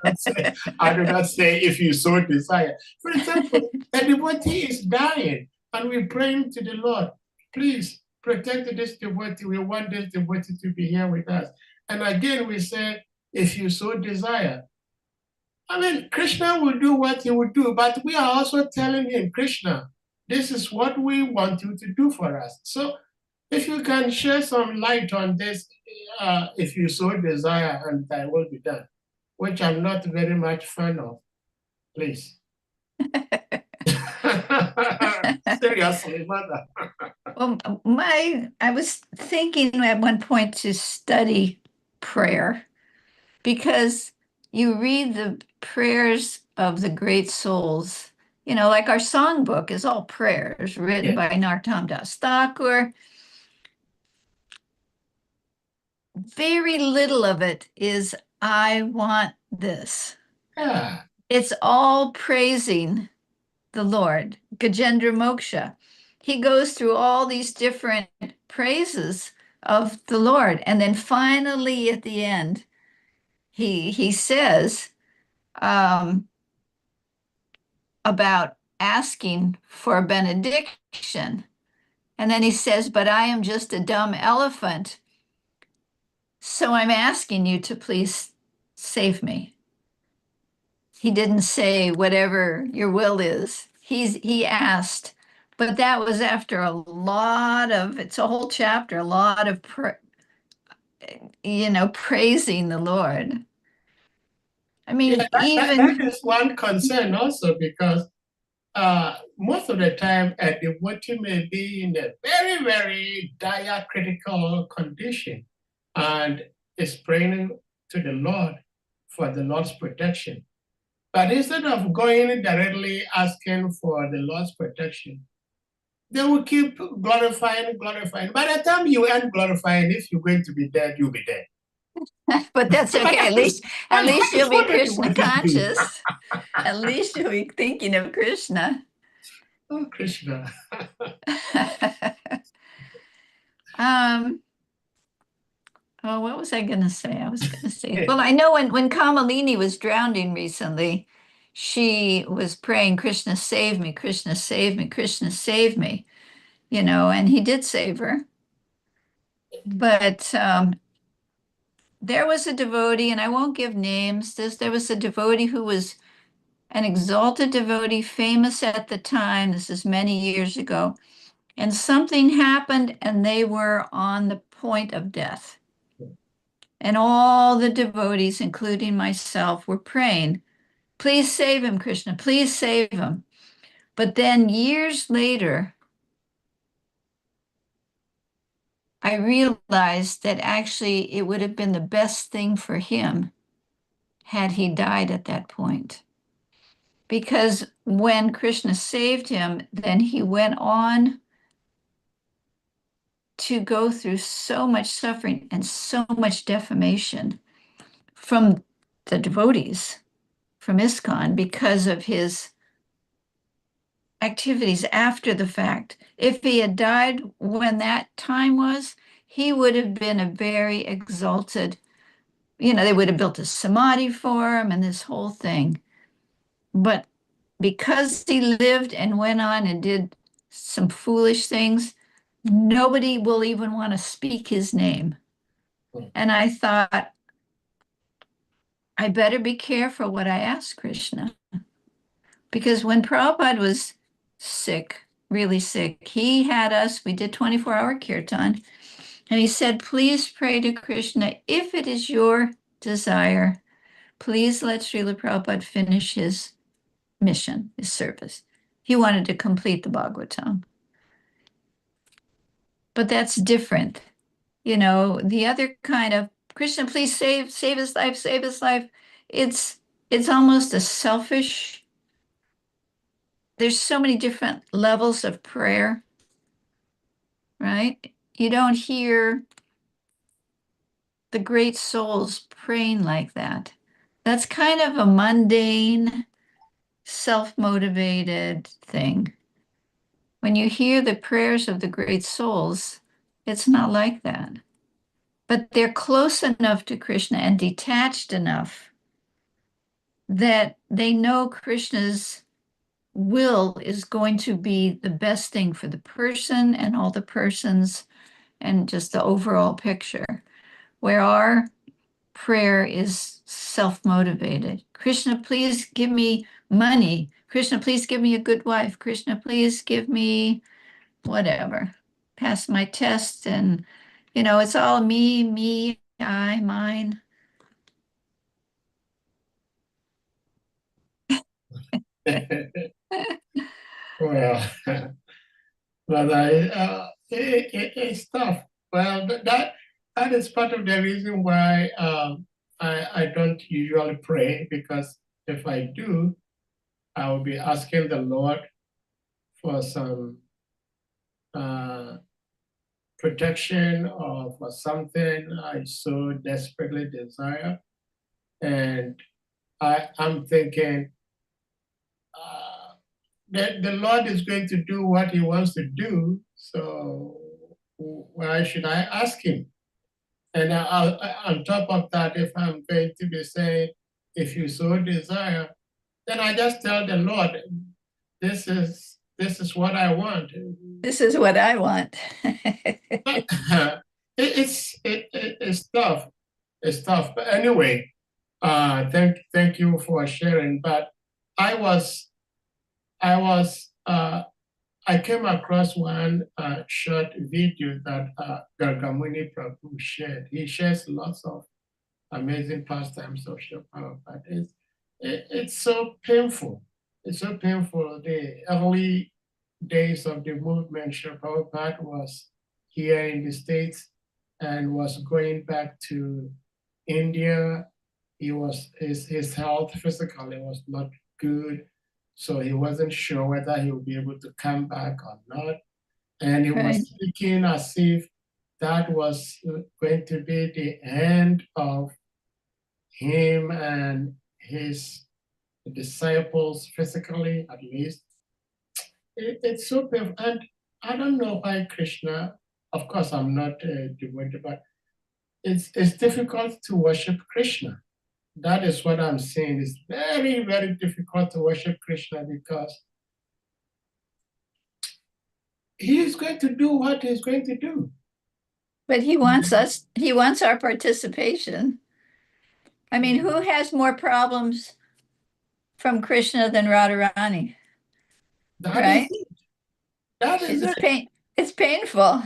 do not say if you so desire. For example, a devotee is dying and we're praying to the Lord, please protect this devotee. We want this devotee to be here with us. And again, we say, if you so desire. I mean, Krishna will do what he will do, but we are also telling him, Krishna, this is what we want you to do for us. So if you can share some light on this, if you so desire, and thy will be done, which I'm not very much fan of, please. Seriously, mother. Well, I was thinking at one point to study prayer, because you read the prayers of the great souls, like our songbook is all prayers written by Narottam Das Thakur. Very little of it is, I want this. Yeah. It's all praising the Lord, Gajendra Moksha. He goes through all these different praises of the Lord. And then finally at the end, he says about asking for a benediction. And then he says, but I am just a dumb elephant, so I'm asking you to please save me. He didn't say whatever your will is. He asked, but that was after a lot of, it's a whole chapter, a lot of praising the Lord. I mean, that is one concern also, because most of the time a devotee may be in a very, very dire critical condition and is praying to the Lord for the Lord's protection. But instead of going directly asking for the Lord's protection, they will keep glorifying. By the time you end glorifying, if you're going to be dead, you'll be dead. But that's okay. At least you'll be Krishna conscious. At least you'll be thinking of Krishna. Oh, Krishna. Oh, what was I going to say? I was going to say, well, I know when Kamalini was drowning recently, she was praying, Krishna, save me, Krishna, save me, Krishna, save me, and he did save her. But there was a devotee, and I won't give names, there was a devotee who was an exalted devotee, famous at the time. This is many years ago. And something happened, and they were on the point of death. And all the devotees, including myself, were praying, please save him, Krishna, please save him. But then years later, I realized that actually it would have been the best thing for him had he died at that point. Because when Krishna saved him, then he went on to go through so much suffering and so much defamation from the devotees, from ISKCON, because of his activities after the fact. If he had died when that time was, he would have been a very exalted, they would have built a samadhi for him and this whole thing. But because he lived and went on and did some foolish things, nobody will even want to speak his name. And I thought, I better be careful what I ask Krishna. Because when Prabhupada was sick, really sick, he had us, we did 24-hour kirtan, and he said, please pray to Krishna, if it is your desire, please let Srila Prabhupada finish his mission, his service. He wanted to complete the Bhagavatam. But that's different. You know, the other kind of Krishna, please save his life, save his life. It's almost a selfish. There's so many different levels of prayer, right? You don't hear the great souls praying like that. That's kind of a mundane, self-motivated thing. When you hear the prayers of the great souls, it's not like that. But they're close enough to Krishna and detached enough that they know Krishna's will is going to be the best thing for the person and all the persons and just the overall picture. Where our prayer is self-motivated. Krishna, please give me money. Krishna, please give me a good wife. Krishna, please give me whatever. Pass my test. And, you know, it's all me, I, mine. Well, but it's tough. Well, that is part of the reason why I don't usually pray, because if I do, I will be asking the Lord for some protection or for something I so desperately desire. And I'm thinking, the Lord is going to do what he wants to do, so why should I ask him? And on top of that, if I'm going to be saying, if you so desire, then I just tell the Lord, this is what I want. This is what I want. It's tough. It's tough. But anyway, thank you for sharing. But I came across one short video that Gargamuni Prabhu shared. He shares lots of amazing pastimes of Srila Prabhupada. It's so painful. It's so painful. The early days of the movement, Srila Prabhupada was here in the States and was going back to India. His health physically was not good, so he wasn't sure whether he would be able to come back or not. And he was speaking as if that was going to be the end of him and his disciples, physically at least. It's so painful. And I don't know why Krishna, of course I'm not devoted, but it's difficult to worship Krishna. That is what I'm saying. It's very, very difficult to worship Krishna because he is going to do what he's going to do. But he wants our participation. I mean, who has more problems from Krishna than Radharani? That right? is it. That is it. It's painful.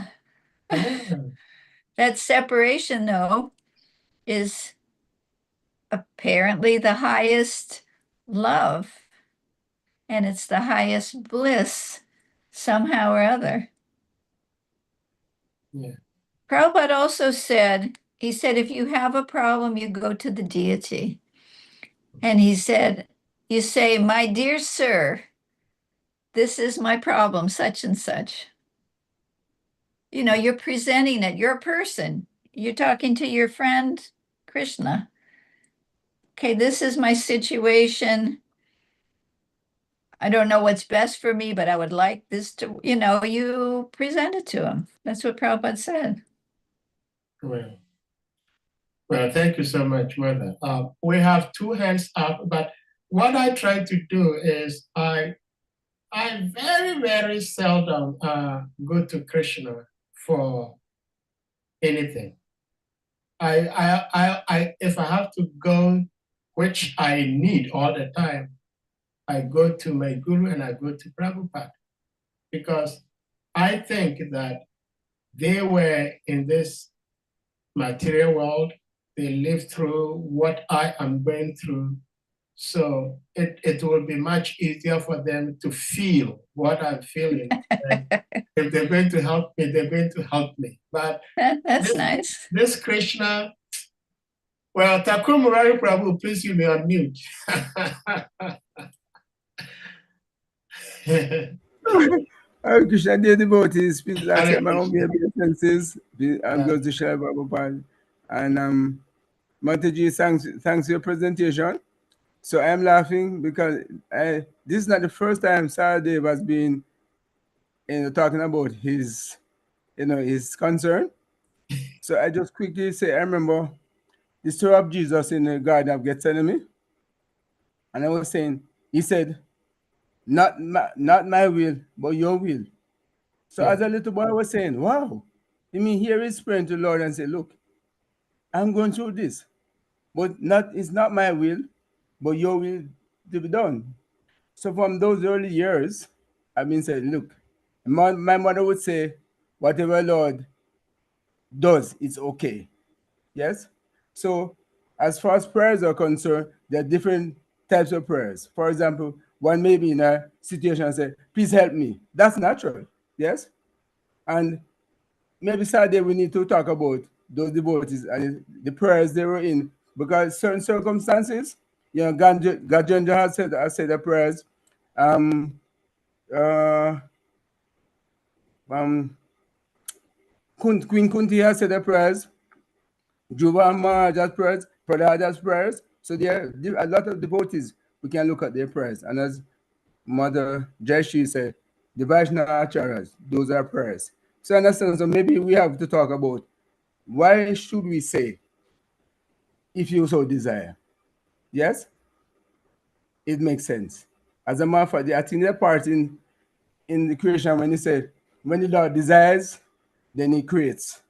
Yeah. That separation, though, is apparently the highest love, and it's the highest bliss somehow or other. Yeah. Prabhupada also said, he said, if you have a problem, you go to the deity. And he said, you say, my dear sir, this is my problem, such and such. You know, you're presenting it, you're a person. You're talking to your friend, Krishna. Okay, this is my situation. I don't know what's best for me, but I would like this to, you present it to him. That's what Prabhupada said. Well, thank you so much, Mother. We have two hands up, but what I try to do is I very, very seldom go to Krishna for anything. If I have to go, which I need all the time, I go to my guru and I go to Prabhupada, because I think that they were in this material world, they lived through what I am going through. So it will be much easier for them to feel what I'm feeling. If they're going to help me, they're going to help me. But That's nice. This Krishna, well, Thakur Murari Prabhu, please you may unmute. Hare Krishna, dear devotees, please Hare accept my Krishna. humble obeisances. I'm Yeah. going to share Prabhupada. And Mataji, thanks for your presentation. So I'm laughing because this is not the first time Saradev has been talking about his concern. So I just quickly say, I remember the story of Jesus in the Garden of Gethsemane. And I was saying, he said, not my will, but your will. So Yeah. as a little boy, I was saying, wow. I mean, here is praying to the Lord and say, look, I'm going through this, but it's not my will, but your will to be done. So from those early years, I've been saying, look, my mother would say, whatever Lord does, it's okay. Yes? So as far as prayers are concerned, there are different types of prayers. For example, one may be in a situation and say, please help me. That's natural. Yes? And maybe Saturday we need to talk about those devotees and the prayers they were in, because certain circumstances, Gajendra has said the prayers. Queen Kunti has said the prayers. Juba Maharaj has prayers. Prahlad has prayers. So there are a lot of devotees. We can look at their prayers. And as Mother Jayasree said, the Vaishnava Acharyas, those are prayers. So understand, so maybe we have to talk about why should we say, if you so desire? Yes? It makes sense. As a matter of fact, I think the part in the creation when he said, when the Lord desires, then he creates.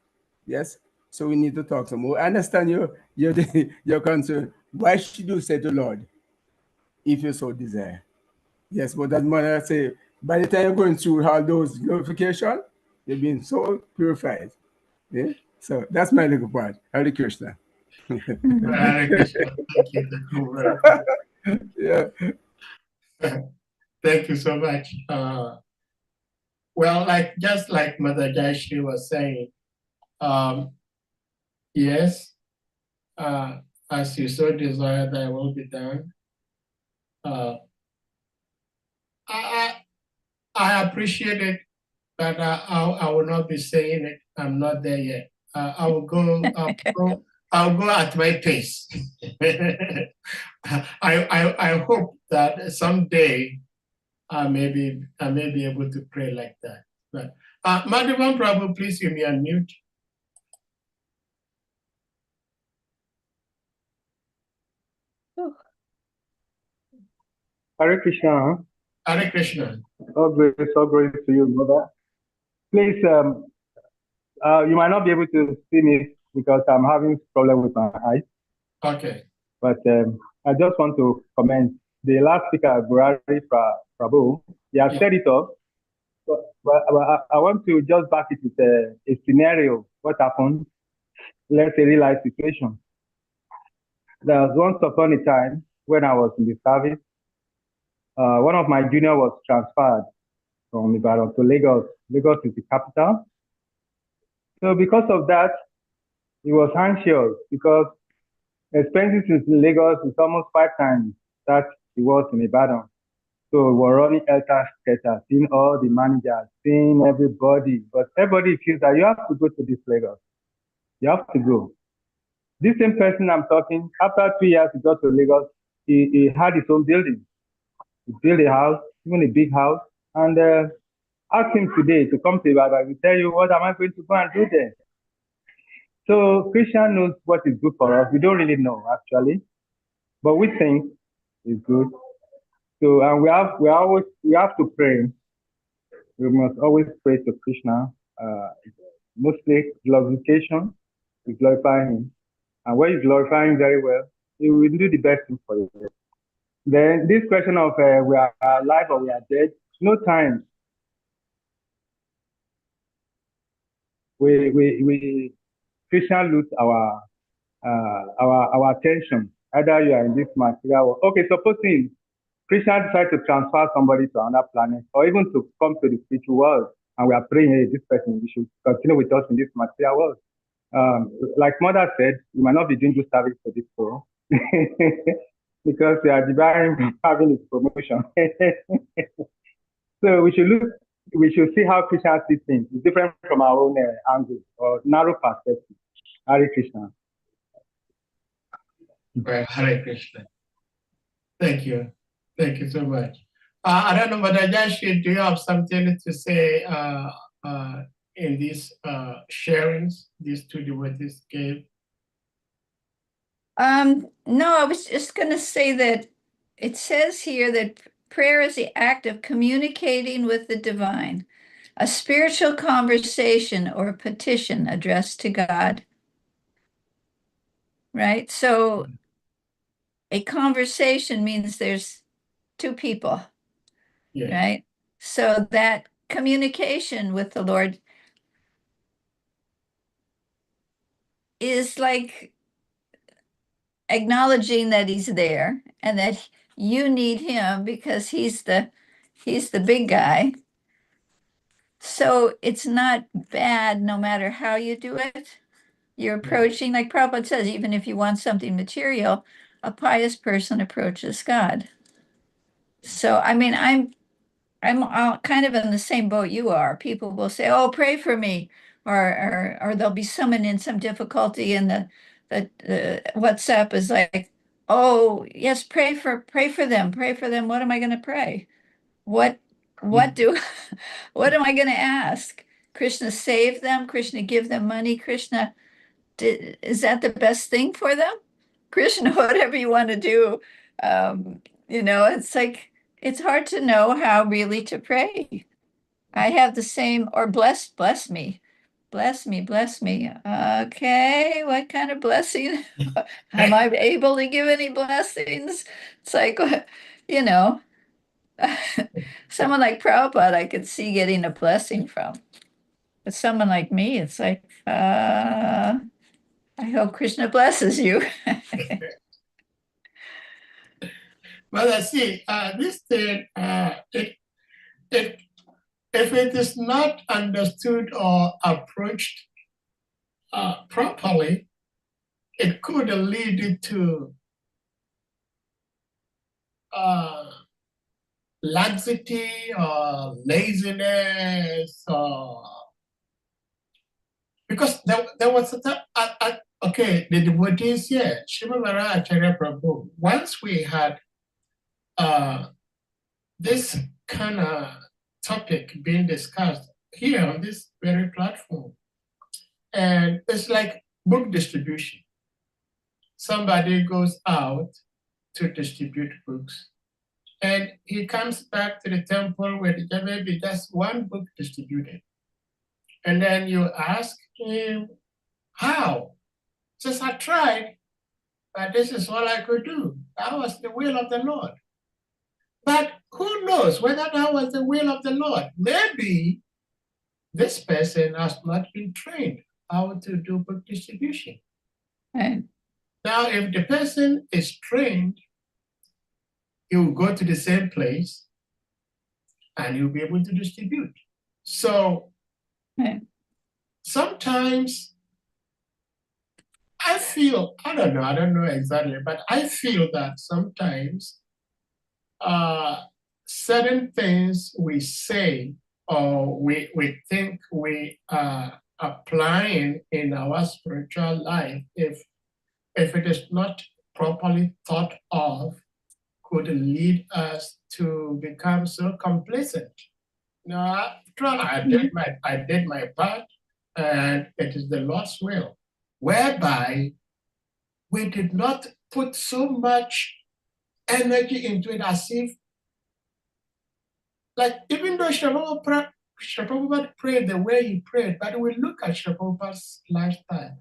Yes? So we need to talk some more. I understand your concern. Why should you say to Lord, if you so desire? Yes, but that mother say, by the time you're going through all those glorification, you've been so purified. Yeah? So that's my little part. Hare Krishna. Hare Krishna. Thank you, Thakur Murari. Yeah. Thank you so much. Well, just like Mother Jayasree was saying, yes, as you so desire, thy will be done. I appreciate it, but I will not be saying it. I'm not there yet. I'll go at my pace. I hope that someday I may be able to pray like that. But Madhavan Prabhu, please give me unmute. Hare Krishna. Hare Krishna. Oh, great to you, brother. Please, you might not be able to see me because I'm having problem with my eyes. Okay. But I just want to comment. The last speaker, Murari Prabhu, he has said it all. But I want to just back it with a scenario. What happened? Let's say real life situation. There was once upon a time when I was in the service, one of my juniors was transferred from Ibadan to Lagos. Lagos is the capital. So because of that, he was anxious because expenses in Lagos is almost 5 times that he was in Ibadan. So we're running helter-skelter, seeing all the managers, seeing everybody. But everybody feels that you have to go to this Lagos. You have to go. This same person I'm talking, after 2 years he got to Lagos, he had his own building. He built a house, even a big house, and ask him today to come to Ibadan. He tell you, what am I going to go and do there? So Christian knows what is good for us. We don't really know, actually. But we think is good. So, and we have to pray. We must always pray to Krishna. Mostly glorification, to glorify him. And when you glorify him very well, he will do the best thing for you. Then this question of we are alive or we are dead, no time. We Christian lose our attention. Either you are in this material world. Okay, supposing Christian decide to transfer somebody to another planet, or even to come to the spiritual world, and we are praying, hey, this person, you should continue with us in this material world. Like Mother said, you might not be doing good service for this soul because they are devouring having its promotion. So we should see how Krishna sees things. It's different from our own angle or narrow perspective. Hare Krishna. Well, Hare Krishna. Thank you. Thank you so much. I don't know, but Ajashi, do you have something to say in these sharings these two devotees gave? No, I was just going to say that it says here that prayer is the act of communicating with the divine, a spiritual conversation or petition addressed to God. Right? So a conversation means there's two people, Yeah. right? So that communication with the Lord is like acknowledging that he's there and that you need him because he's the big guy. So it's not bad no matter how you do it. You're approaching, like Prabhupada says, even if you want something material, a pious person approaches God. So, I mean, I'm kind of in the same boat you are. People will say, "Oh, pray for me," or they'll be someone in some difficulty, and the WhatsApp is like, "Oh, yes, pray for them, pray for them." What am I going to pray? What do what am I going to ask? Krishna save them? Krishna give them money? Krishna, is that the best thing for them? Krishna, whatever you want to do. It's like it's hard to know how really to pray. I have the same, or bless me. Bless me, bless me. Okay, what kind of blessing? Am I able to give any blessings? It's like, you know, someone like Prabhupada, I could see getting a blessing from. But someone like me, it's like, I hope Krishna blesses you. Well, I see, this thing, if it is not understood or approached properly, it could lead to laxity or laziness, or because there was a time, okay, the devotees here, Shimamara Acharya Prabhu, once we had this kind of topic being discussed here on this very platform, and it's like book distribution. Somebody goes out to distribute books, and he comes back to the temple where there may be just one book distributed. And then you ask him, how? He says, I tried, but this is all I could do. That was the will of the Lord. But who knows whether that was the will of the Lord? Maybe this person has not been trained how to do book distribution. Right. Now, if the person is trained, he will go to the same place and he'll be able to distribute. So sometimes I feel, I don't know exactly, but I feel that sometimes certain things we say or we think we are applying in our spiritual life, if it is not properly thought of, could lead us to become so complacent. Now, I did my part, and it is the Lord's will, whereby we did not put so much energy into it as if, like, even though Srila Prabhupada prayed the way he prayed, but we look at Srila Prabhupada's lifestyle.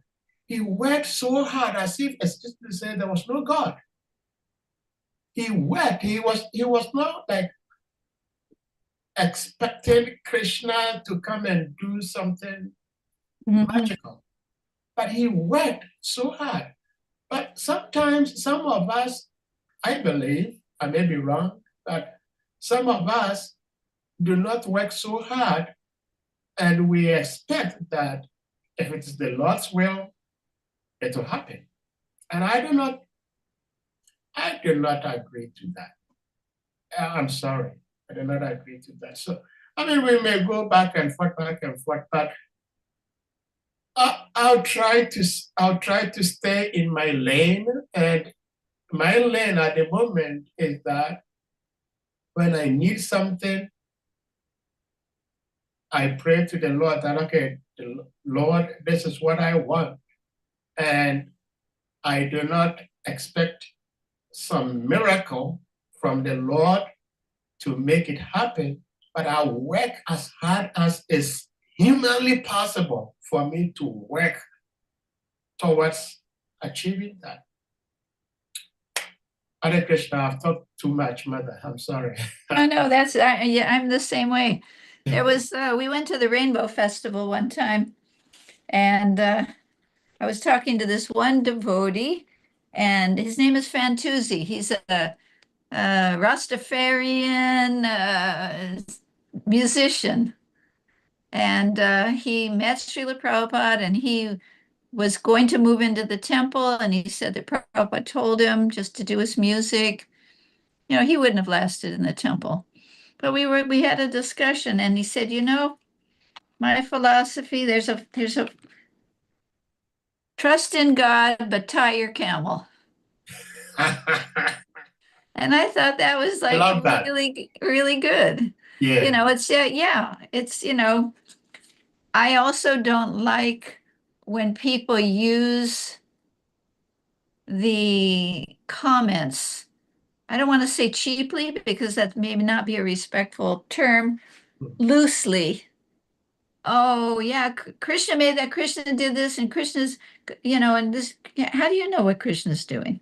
He worked so hard as if, excuse me to say, there was no God. He worked. He was not like expecting Krishna to come and do something magical, but he worked so hard. But sometimes some of us, I believe, I may be wrong, but some of us do not work so hard, and we expect that if it is the Lord's will, it will happen. And I do not agree to that. I'm sorry, I do not agree to that. So, I mean, we may go back and forth, but I'll try to stay in my lane, and my lane at the moment is that when I need something, I pray to the Lord that, okay, Lord, this is what I want. And I do not expect some miracle from the Lord to make it happen, but I work as hard as is humanly possible for me to work towards achieving that. Hare Krishna, I've talked too much, Mother. I'm sorry. I know yeah, I'm the same way. There was we went to the Rainbow Festival one time, and I was talking to this one devotee, and his name is Fantuzzi. He's a Rastafarian musician, and he met Srila Prabhupada, and he was going to move into the temple, and he said that Prabhupada told him just to do his music. You know, he wouldn't have lasted in the temple. But we had a discussion, and he said, you know, my philosophy, there's a trust in God, but tie your camel. And I thought that was like really, really good. Yeah. You know, it's it's, you know, I also don't like when people use the comments. I don't want to say cheaply because that may not be a respectful term, loosely. Oh, yeah, Krishna made that, Krishna did this, and Krishna's, you know, and this, how do you know what Krishna's doing?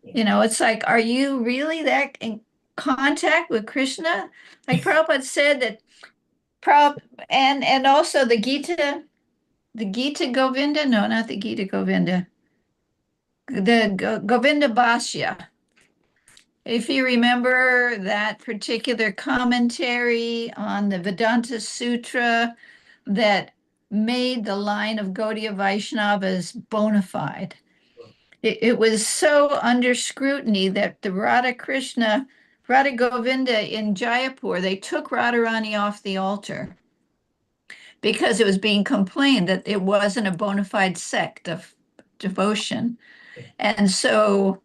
You know, it's like, are you really that in contact with Krishna? Like Prabhupada said that, and also the Gita Govinda, no, not the Gita Govinda, the Govinda Bhashya. If you remember that particular commentary on the Vedanta Sutra that made the line of Gaudiya Vaishnavas bona fide. It was so under scrutiny that the Radha Govinda in Jaipur, they took Radharani off the altar because it was being complained that it wasn't a bona fide sect of devotion. And so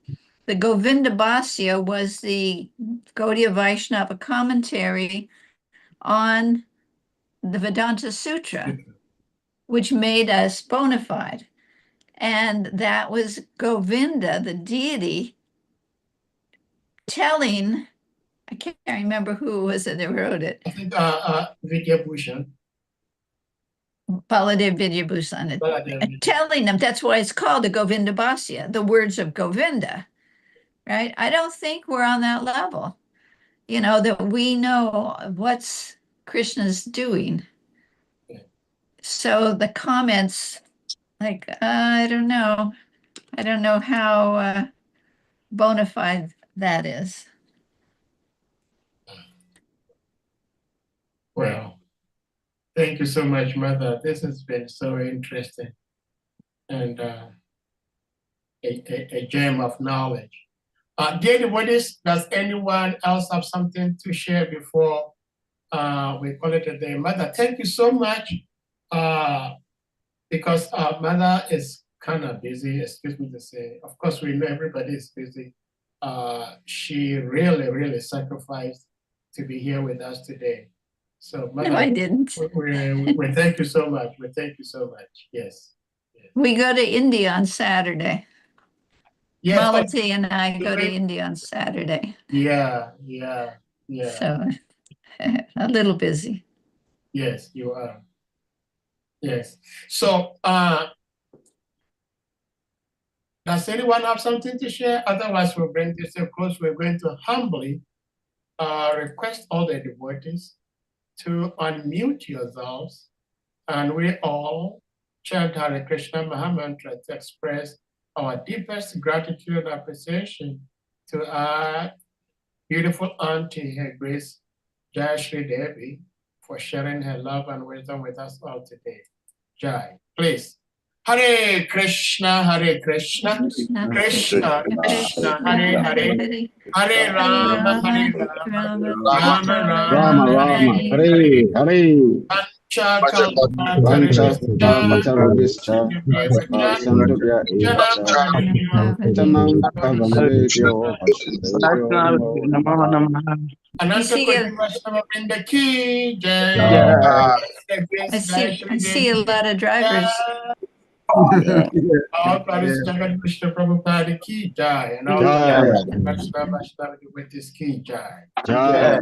the Govinda Bhashya was the Gaudiya Vaishnava commentary on the Vedanta Sutra, which made us bona fide. And that was Govinda, the deity, telling, I can't remember who was it that wrote it. I think Vidyabhushan. Baladev Vidyabhushan, telling them, that's why it's called the Govinda Bhashya, the words of Govinda, right? I don't think we're on that level, you know, that we know what's Krishna's doing. So the comments, like, I don't know how bona fide that is. Well, thank you so much, Mother. This has been so interesting and a gem of knowledge. Dear devotees, does anyone else have something to share before we call it a day? Mother, thank you so much because Mother is kind of busy, excuse me to say. Of course, we know everybody is busy. She really, really sacrificed to be here with us today. So, Mother, No, I didn't. We thank you so much. We thank you so much. Yes. We go to India on Saturday. Yes, oh, Malati and I go to India on Saturday, yeah. so a little busy. Yes, you are. Yes. So, does anyone have something to share? Otherwise, we'll bring this to a close. We're going to humbly request all the devotees to unmute yourselves, and we all chant Hare Krishna Mahamantra to express our deepest gratitude and appreciation to our beautiful auntie, Her Grace JAYASRI Devi, for sharing her love and wisdom with us all today. Jai, please. Hare Krishna, Krishna Krishna, Krishna, Hare Hare, Hare Rama, Hare Rama, Rama Rama Rama, Rama, Hare Hare. Vanchakalpatarubhischa, Sandhya Evacha, Tanam Pavanebhyo, Vasudevyo Namo Namaha. Ananta Koti Vaishnava Vrinda ki jai. I see a lot of drivers. All Paris Jagat Krishna Prabhupada ki jai. And all Jai. Vaishnava devotees ki jai. Jai.